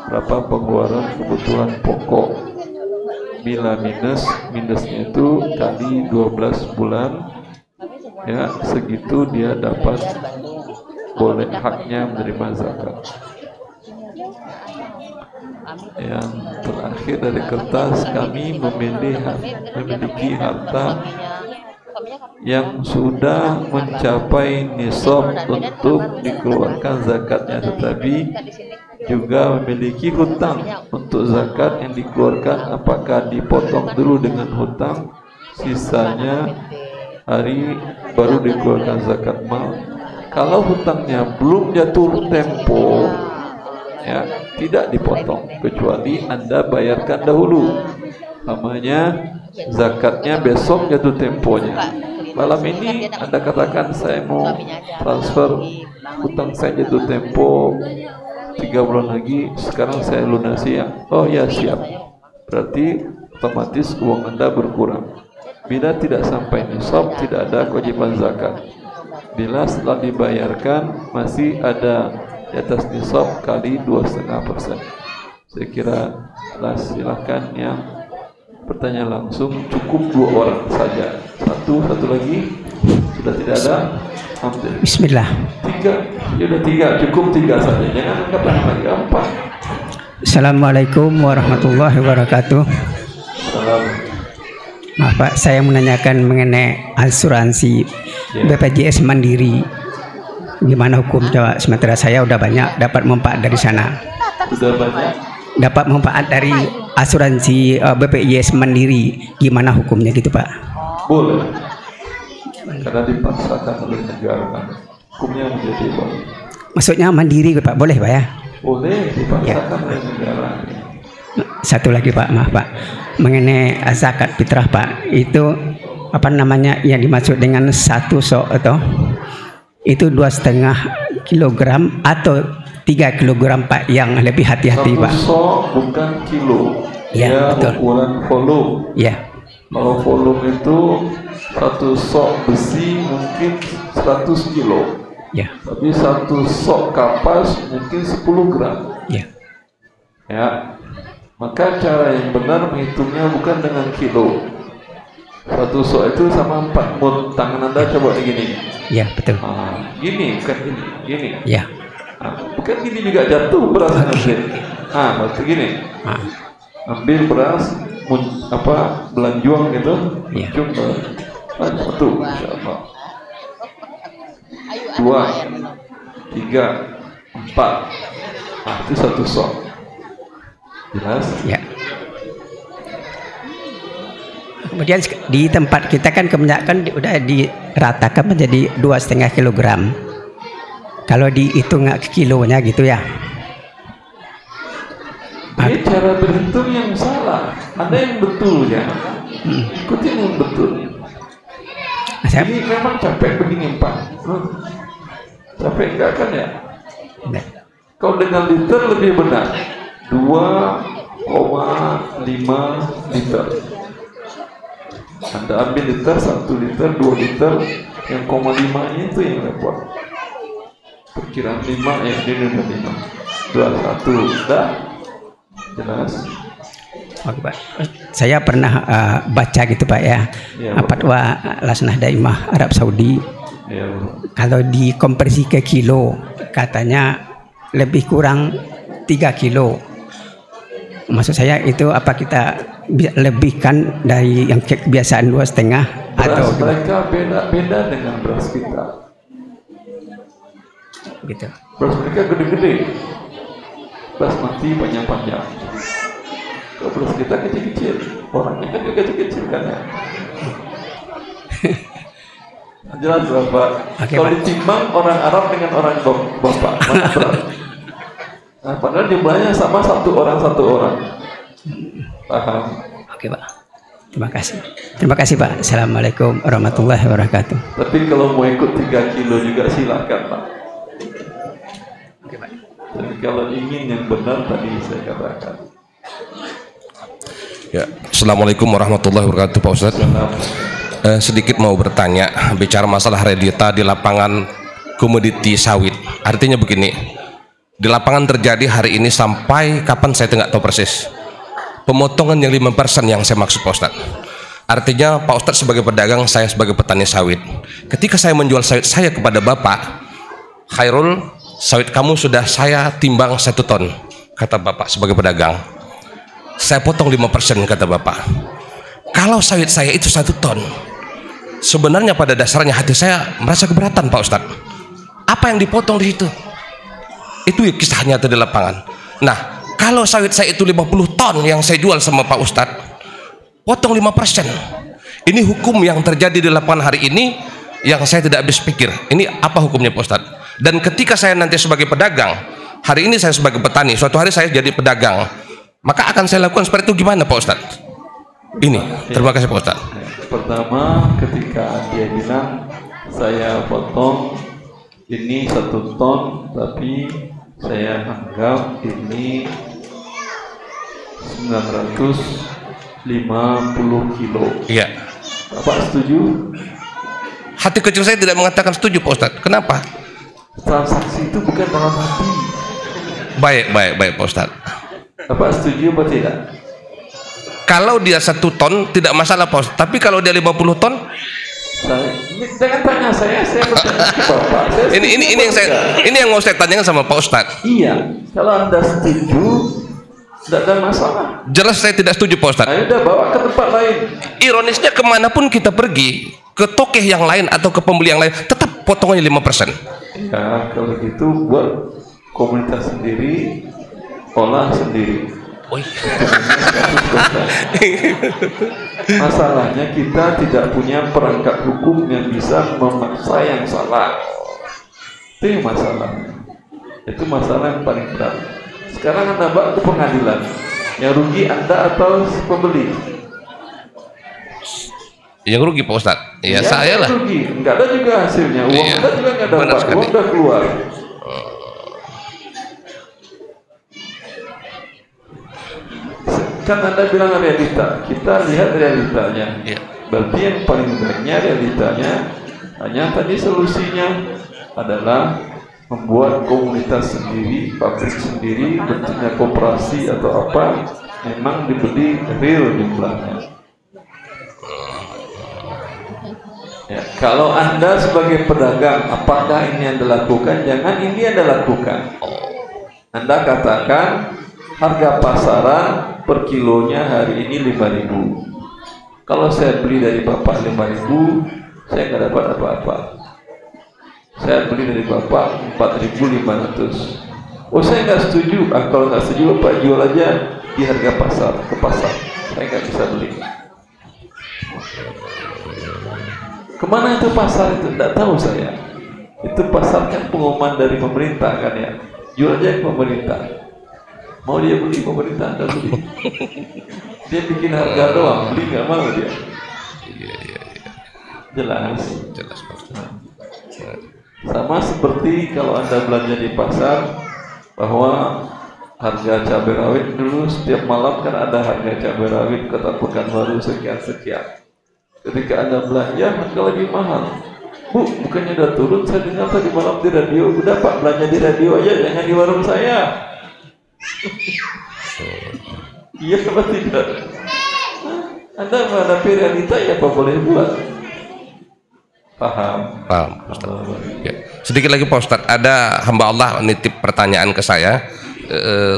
berapa pengeluaran kebutuhan pokok. Bila minusnya itu kali 12 bulan, ya segitu dia dapat, boleh haknya menerima zakat. Yang terakhir dari kertas, kami memiliki harta yang sudah mencapai nisab untuk dikeluarkan zakatnya, tetapi juga memiliki hutang untuk zakat yang dikeluarkan. Apakah dipotong dulu dengan hutang, sisanya hari baru dikeluarkan zakat mal? Kalau hutangnya belum jatuh tempo, ya tidak dipotong kecuali Anda bayarkan dahulu. Namanya zakatnya besok jatuh temponya. Malam ini Anda katakan saya mau transfer hutang saya jatuh tempo 3 bulan lagi sekarang saya lunasi ya. Oh ya siap. Berarti otomatis uang Anda berkurang. Bila tidak sampai nisab tidak ada kewajiban zakat. Bila setelah dibayarkan masih ada di atas nisab kali 2,5%. Saya kira silahkan yang bertanya langsung, cukup 2 orang saja. Satu lagi sudah tidak ada. Ambil. Bismillah. 3, ya udah 3, cukup 3 saja. Jangan anggap lagi 4. Assalamualaikum warahmatullahi wabarakatuh. Salam. Maaf Pak, saya menanyakan mengenai asuransi BPJS Mandiri. Gimana hukum? Coba sementara saya udah banyak dapat manfaat dari sana. Sudah banyak? Dapat manfaat dari asuransi BPJS Mandiri. Gimana hukumnya gitu Pak? Boleh. Karena dipaksakan oleh negara kan. Hukumnya menjadi boleh. Maksudnya mandiri Pak, boleh Pak ya? Boleh, dipaksakan oleh negara. Satu lagi Pak, maaf Pak, mengenai zakat fitrah Pak, itu apa namanya yang dimaksud dengan 1 sok atau itu 2,5 kilogram atau 3 kilogram Pak, yang lebih hati-hati Pak. 1 sok bukan kilo, ya, betul. Ukuran volume. Ya. Kalau volume itu 1 sok besi mungkin 100 kilo. Ya. Tapi 1 sok kapas mungkin 10 gram. Ya. Ya. Maka cara yang benar menghitungnya bukan dengan kilo. 1 sok itu sama 4 mun. Tangan Anda coba gini. Ya, betul. Gini, bukan gini. Gini. Ya. Bukan gini juga jatuh beras nanti. Berarti gini. Ambil beras, belanjuang gitu. Ya. Satu, insyaallah. 2, 3, 4. Itu 1 sok. Jelas? Ya. Kemudian di tempat kita kan kebanyakan udah diratakan menjadi 2,5 kilogram. Kalau dihitung ke kilonya gitu ya. Ini cara berhitung yang salah. Ada yang betul ya. Ikutin yang betul. Ini memang capek begini Pak. Capek enggak kan ya? Kalau dengan liter lebih benar. 2,5 liter. Anda ambil liter, 1 liter, 2 liter, yang 0,5 itu yang repot. Perkiraan 5 ya, ini udah 5. 2, 1, dah. Jelas. Oke Pak, saya pernah baca gitu Pak ya, fatwa Lajnah Daimah Arab Saudi. Ya. Kalau dikonversi ke kilo, katanya lebih kurang 3 kilo. Maksud saya itu apa kita bisa lebihkan dari yang kebiasaan 2,5 atau mereka beda-beda dengan beras kita. Gitu. Beras mereka gede-gede, basmati panjang-panjang. Kalau beras kita kecil-kecil, orangnya kan juga kecil-kecil kan ya. Jelas Bapak. Kalau ditimbang orang Arab dengan orang Bapak, mana berat? Nah, padahal jumlahnya sama 1 orang. Paham? Oke Pak. Terima kasih. Terima kasih Pak. Assalamualaikum warahmatullahi wabarakatuh. Tapi kalau mau ikut 3 kilo juga silakan Pak. Oke Pak. Jadi kalau ingin yang benar tadi saya katakan. Ya, Assalamualaikum warahmatullahi wabarakatuh Pak Ustadz. Sedikit mau bertanya, bicara masalah realita di lapangan komoditi sawit. Artinya begini, di lapangan terjadi hari ini sampai kapan saya tidak tahu persis. Pemotongan yang 5% yang saya maksud Pak Ustadz. Artinya Pak Ustadz sebagai pedagang, saya sebagai petani sawit. Ketika saya menjual sawit saya kepada Bapak, Khairul, sawit kamu sudah saya timbang 1 ton, kata Bapak sebagai pedagang. Saya potong 5%, kata Bapak. Kalau sawit saya itu 1 ton, sebenarnya pada dasarnya hati saya merasa keberatan Pak Ustadz. Apa yang dipotong di situ? Itu kisah nyata di lapangan. Nah, kalau sawit saya itu 50 ton yang saya jual sama Pak Ustadz, potong 5%. Ini hukum yang terjadi di lapangan hari ini yang saya tidak habis pikir. Ini apa hukumnya Pak Ustadz? Dan ketika saya nanti sebagai pedagang, hari ini saya sebagai petani, suatu hari saya jadi pedagang, maka akan saya lakukan seperti itu gimana Pak Ustadz? Ini, terima kasih Pak Ustadz. Pertama, ketika dia bilang saya potong ini 1 ton, tapi saya anggap ini 950 kilo. Iya. Bapak setuju? Hati kecil saya tidak mengatakan setuju Pak Ustadz. Kenapa? Transaksi itu bukan dalam hati. Baik Pak Ustadz. Bapak setuju atau tidak? Kalau dia 1 ton tidak masalah Pak Ustadz. Tapi kalau dia 50 ton, jangan tanya saya bertanya ke Bapak. ini yang mau saya tanyakan sama Pak Ustadz. Iya, kalau Anda setuju, tidak ada masalah. Jelas saya tidak setuju Pak Ustadz. Ayo udah bawa ke tempat lain. Ironisnya kemanapun kita pergi, ke tokeh yang lain atau ke pembeli yang lain, tetap potongannya 5%. Ya, kalau gitu buat komunitas sendiri, olah sendiri. Masalahnya kita tidak punya perangkat hukum yang bisa memaksa yang salah. Itu masalahnya. Itu masalah yang paling berat. Sekarang Anda bawa ke pengadilan, yang rugi Anda atau pembeli? Yang rugi Pak Ustadz. Ya saya lah. Rugi, enggak ada juga hasilnya. Uang Anda juga enggak dapat. Uang udah keluar. Kan Anda bilang realita, kita lihat realitanya. Berarti yang paling baiknya realitanya hanya tadi solusinya adalah membuat komunitas sendiri, pabrik sendiri, bentuknya koperasi atau apa, memang dibeli real jumlahnya. Ya, kalau Anda sebagai pedagang, apakah ini Anda lakukan? Jangan ini Anda lakukan. Anda katakan harga pasaran per kilonya hari ini 5.000. Kalau saya beli dari Bapak 5.000, saya nggak dapat apa-apa. Saya beli dari Bapak 4.500. Oh, saya nggak setuju. Kalau nggak setuju, Bapak jual aja di harga pasar, ke pasar. Saya nggak bisa beli. Kemana itu pasar itu? Tidak tahu saya. Itu pasar kan pengumuman dari pemerintah kan ya. Jual aja ke pemerintah. Mau dia beli pemerintah, Anda beli. Dia bikin harga doang, beli nggak mau dia. Jelas. Sama seperti kalau Anda belanja di pasar, bahwa harga cabai rawit dulu setiap malam kan ada harga cabai rawit kota Pekanbaru sekian-sekian. Ketika Anda belanja, harga lagi mahal. Bu, bukannya udah turun? Saya dengar tadi malam di radio. Udah Pak, belanja di radio aja, jangan di warung saya. Iya apa tidak? Anda menghadapi realita ya apa boleh buat? Paham? Paham ya. Sedikit lagi Pak Ustadz, ada hamba Allah nitip pertanyaan ke saya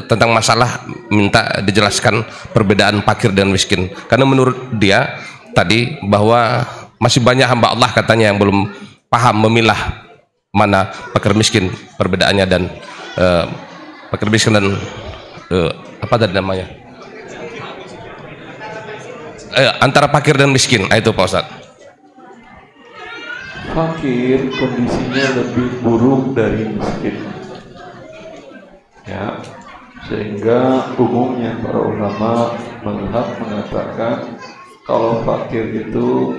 tentang masalah minta dijelaskan perbedaan fakir dan miskin. Karena menurut dia tadi bahwa masih banyak hamba Allah katanya yang belum paham memilah mana fakir miskin, perbedaannya dan fakir miskin dan apa tadi namanya? Antara fakir dan miskin, itu Pak Ustadz. Fakir kondisinya lebih buruk dari miskin. Ya, sehingga umumnya para ulama mengatakan kalau fakir itu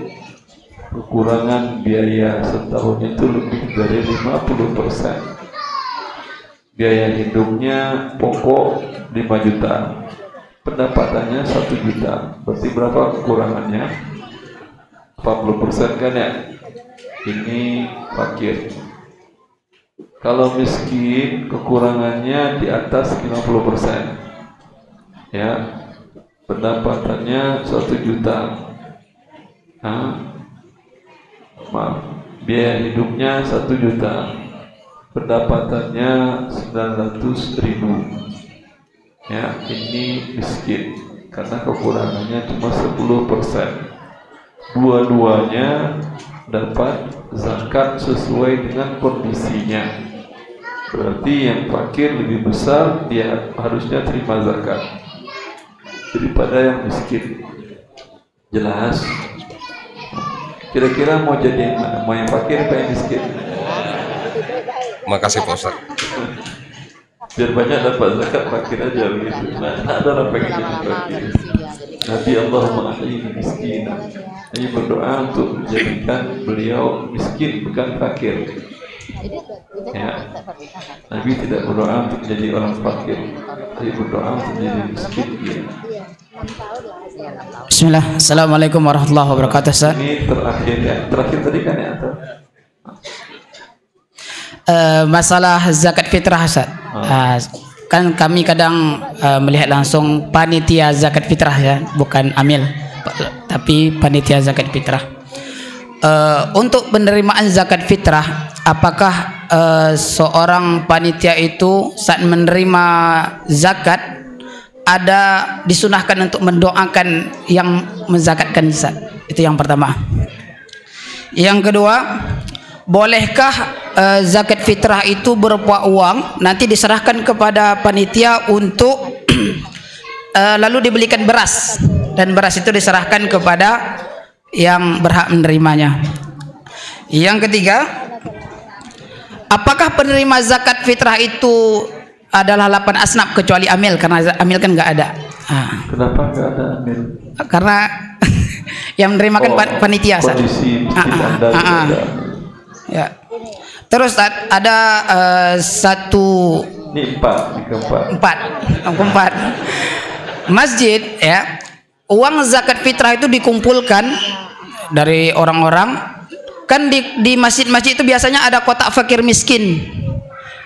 kekurangan biaya setahun itu lebih dari 50%. Biaya hidupnya pokok 5 juta, pendapatannya 1 juta. Berarti berapa kekurangannya? 40% kan ya? Ini fakir. Kalau miskin kekurangannya di atas 50%. Ya, pendapatannya 1 juta. Biaya hidupnya 1 juta. Pendapatannya 900.000. Ya, ini miskin karena kekurangannya cuma 10%. Dua-duanya dapat zakat sesuai dengan kondisinya. Berarti yang fakir lebih besar, dia harusnya terima zakat daripada yang miskin. Jelas? Kira-kira mau jadi yang mana? Mau yang fakir atau yang miskin? Makasih Pak Ustadz. Biar banyak dapat zakat, fakir aja begitu. Nah, ada orang pengen jadi fakir. Nabi Allahumma ahyi miskin. Ini berdoa untuk menjadikan beliau miskin bukan fakir. Ya. Nabi tidak berdoa untuk menjadi orang fakir, tapi berdoa untuk menjadi miskin. Ya. Bismillah. Assalamualaikum warahmatullahi wabarakatuh. Ustaz. Ini terakhir ya. Terakhir tadi kan ya. Masalah zakat fitrah, Ustaz. Kan kami kadang melihat langsung panitia zakat fitrah ya, bukan amil, tapi panitia zakat fitrah. Untuk penerimaan zakat fitrah, apakah seorang panitia itu saat menerima zakat ada disunahkan untuk mendoakan yang menzakatkan zakat? Itu yang pertama. Yang kedua, bolehkah zakat fitrah itu berupa uang nanti diserahkan kepada panitia untuk lalu dibelikan beras, dan beras itu diserahkan kepada yang berhak menerimanya? Yang ketiga, apakah penerima zakat fitrah itu adalah 8 asnaf kecuali amil, karena amil kan nggak ada. Kenapa nggak ada amil? Karena yang menerima kan panitia. Kondisi ya. Terus ada satu ini empat masjid ya, uang zakat fitrah itu dikumpulkan dari orang-orang kan di masjid-masjid itu biasanya ada kotak fakir miskin.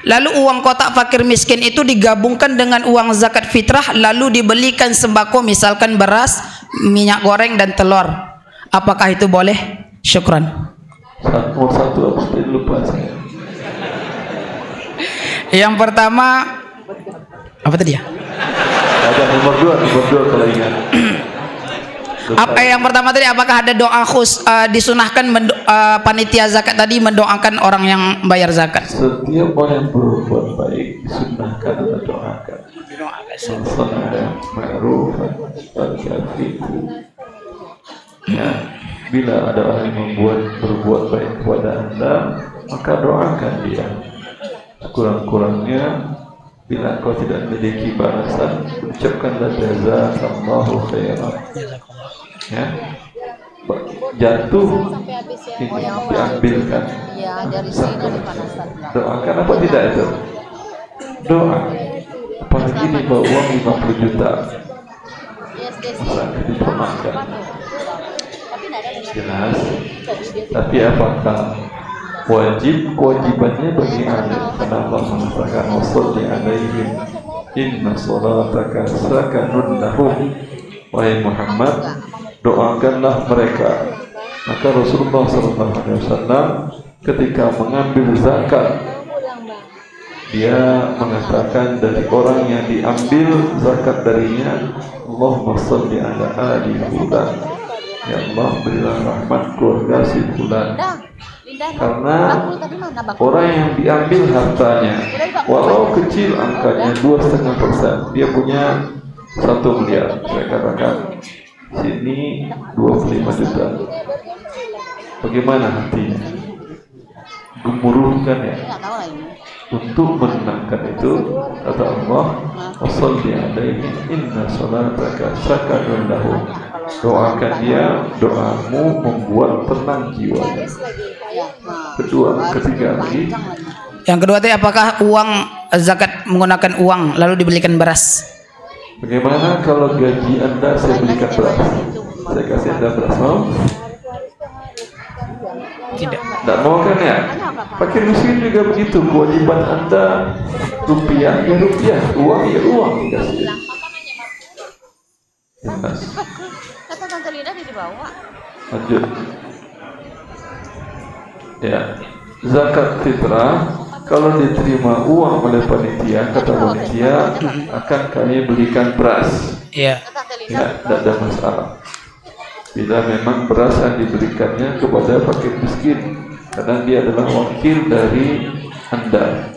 Lalu uang kotak fakir miskin itu digabungkan dengan uang zakat fitrah, lalu dibelikan sembako, misalkan beras, minyak goreng dan telur. Apakah itu boleh? Syukran. Nomor satu aku lupa saya. Yang pertama apa tadi ya? Ada nomor dua kalau ingat. Apa yang pertama tadi, apakah ada doa khusus disunahkan panitia zakat tadi mendoakan orang yang bayar zakat? Setiap orang yang berbuat baik disunahkan atau doakan. Ya, bila ada orang yang berbuat baik kepada Anda, maka doakan dia. Kurang-kurangnya bila kau tidak memiliki balasan, ucapkanlah jazakallahu khairan. Ya, jatuh ini diambilkan. Doakan apa tidak itu? Doa. Apalagi di bawah uang 50 juta. Masa didoakan. Jelas. Tapi apakah kewajibannya bagi Anda? Karena Allah mengatakan wassalli alaihim inna salataka sakanun lahum. Wahai Muhammad, doakanlah mereka. Maka Rasulullah SAW ketika mengambil zakat, dia mengatakan dari orang yang diambil zakat darinya, Allahumma shalli ala ali fulan, ya Allah berilah rahmat keluarga si fulan. Karena orang yang diambil hartanya, walau kecil angkanya 2,5%, dia punya 1 miliar, saya katakan sini 25 juta. Bagaimana hatinya? Gemuruh kan ya? Untuk menenangkan itu, kata Allah, wassalli alaihi inna salataka sakanun lahum. Doakan dia, doamu membuat tenang jiwanya. Ketiga lagi. Yang kedua tadi, apakah uang zakat menggunakan uang lalu dibelikan beras? Bagaimana kalau gaji Anda saya belikan beras? Saya kasih Anda beras, mau? Tidak. Tidak mau kan ya? Fakir miskin juga begitu. Kewajiban Anda rupiah ya rupiah, uang ya uang dikasih. Jelas. Kata Tante Lina dibawa. Lanjut. Ya, zakat fitrah kalau diterima uang oleh panitia, kata panitia akan kami belikan beras. Iya. Ya, tidak ada masalah. Bila memang beras yang diberikannya kepada fakir miskin, karena dia adalah wakil dari Anda.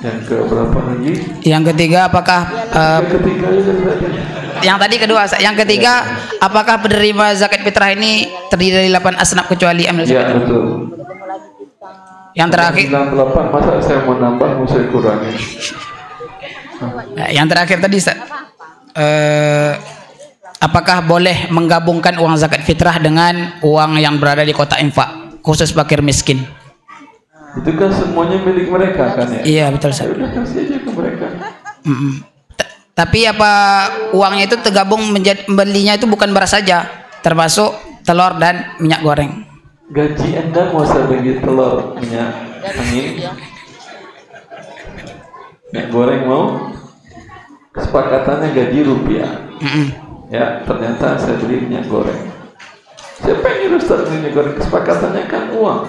Yang keberapa lagi? Yang ketiga, apakah yang tadi kedua, yang ketiga, apakah penerima zakat fitrah ini terdiri dari 8 asnaf kecuali amil zakat? Ya, betul. Yang terakhir 98, masa saya mau nambah, mau saya kurangi. Yang terakhir tadi, apakah boleh menggabungkan uang zakat fitrah dengan uang yang berada di kotak infak khusus fakir miskin? Itu kan semuanya milik mereka kan ya? Iya betul Ustaz. Udah kasih aja ke mereka. Tapi apa uangnya itu tergabung menjadi belinya itu bukan beras saja, termasuk telur dan minyak goreng. Gaji Anda mau saya bagi telur, minyak angin, minyak goreng mau? Kesepakatannya gaji rupiah. Ya, ternyata saya beli minyak goreng. Siapa yang nyuruh start minyak goreng? Kesepakatannya kan uang.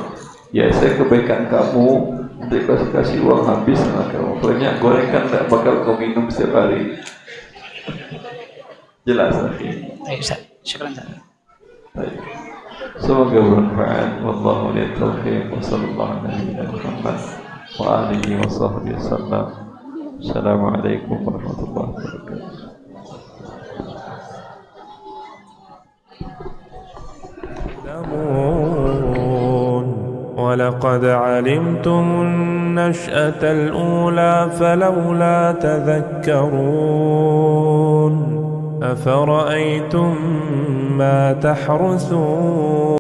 Ya, saya kebaikan kamu. Nanti kasih uang habis sama kamu. Minyak goreng kan tidak bakal kau minum setiap hari. Jelas lagi. Baik Ustaz. Syukran Ustaz. Baik. Semoga bermanfaat. Wallahu a'lam bishawab. Wa sallallahu alaihi Muhammad wa alihi wa sahbihi wasallam. Assalamualaikum warahmatullahi wabarakatuh. ولقد علمتم النشأة الأولى فلولا تذكرون أفرأيتم ما تحرثون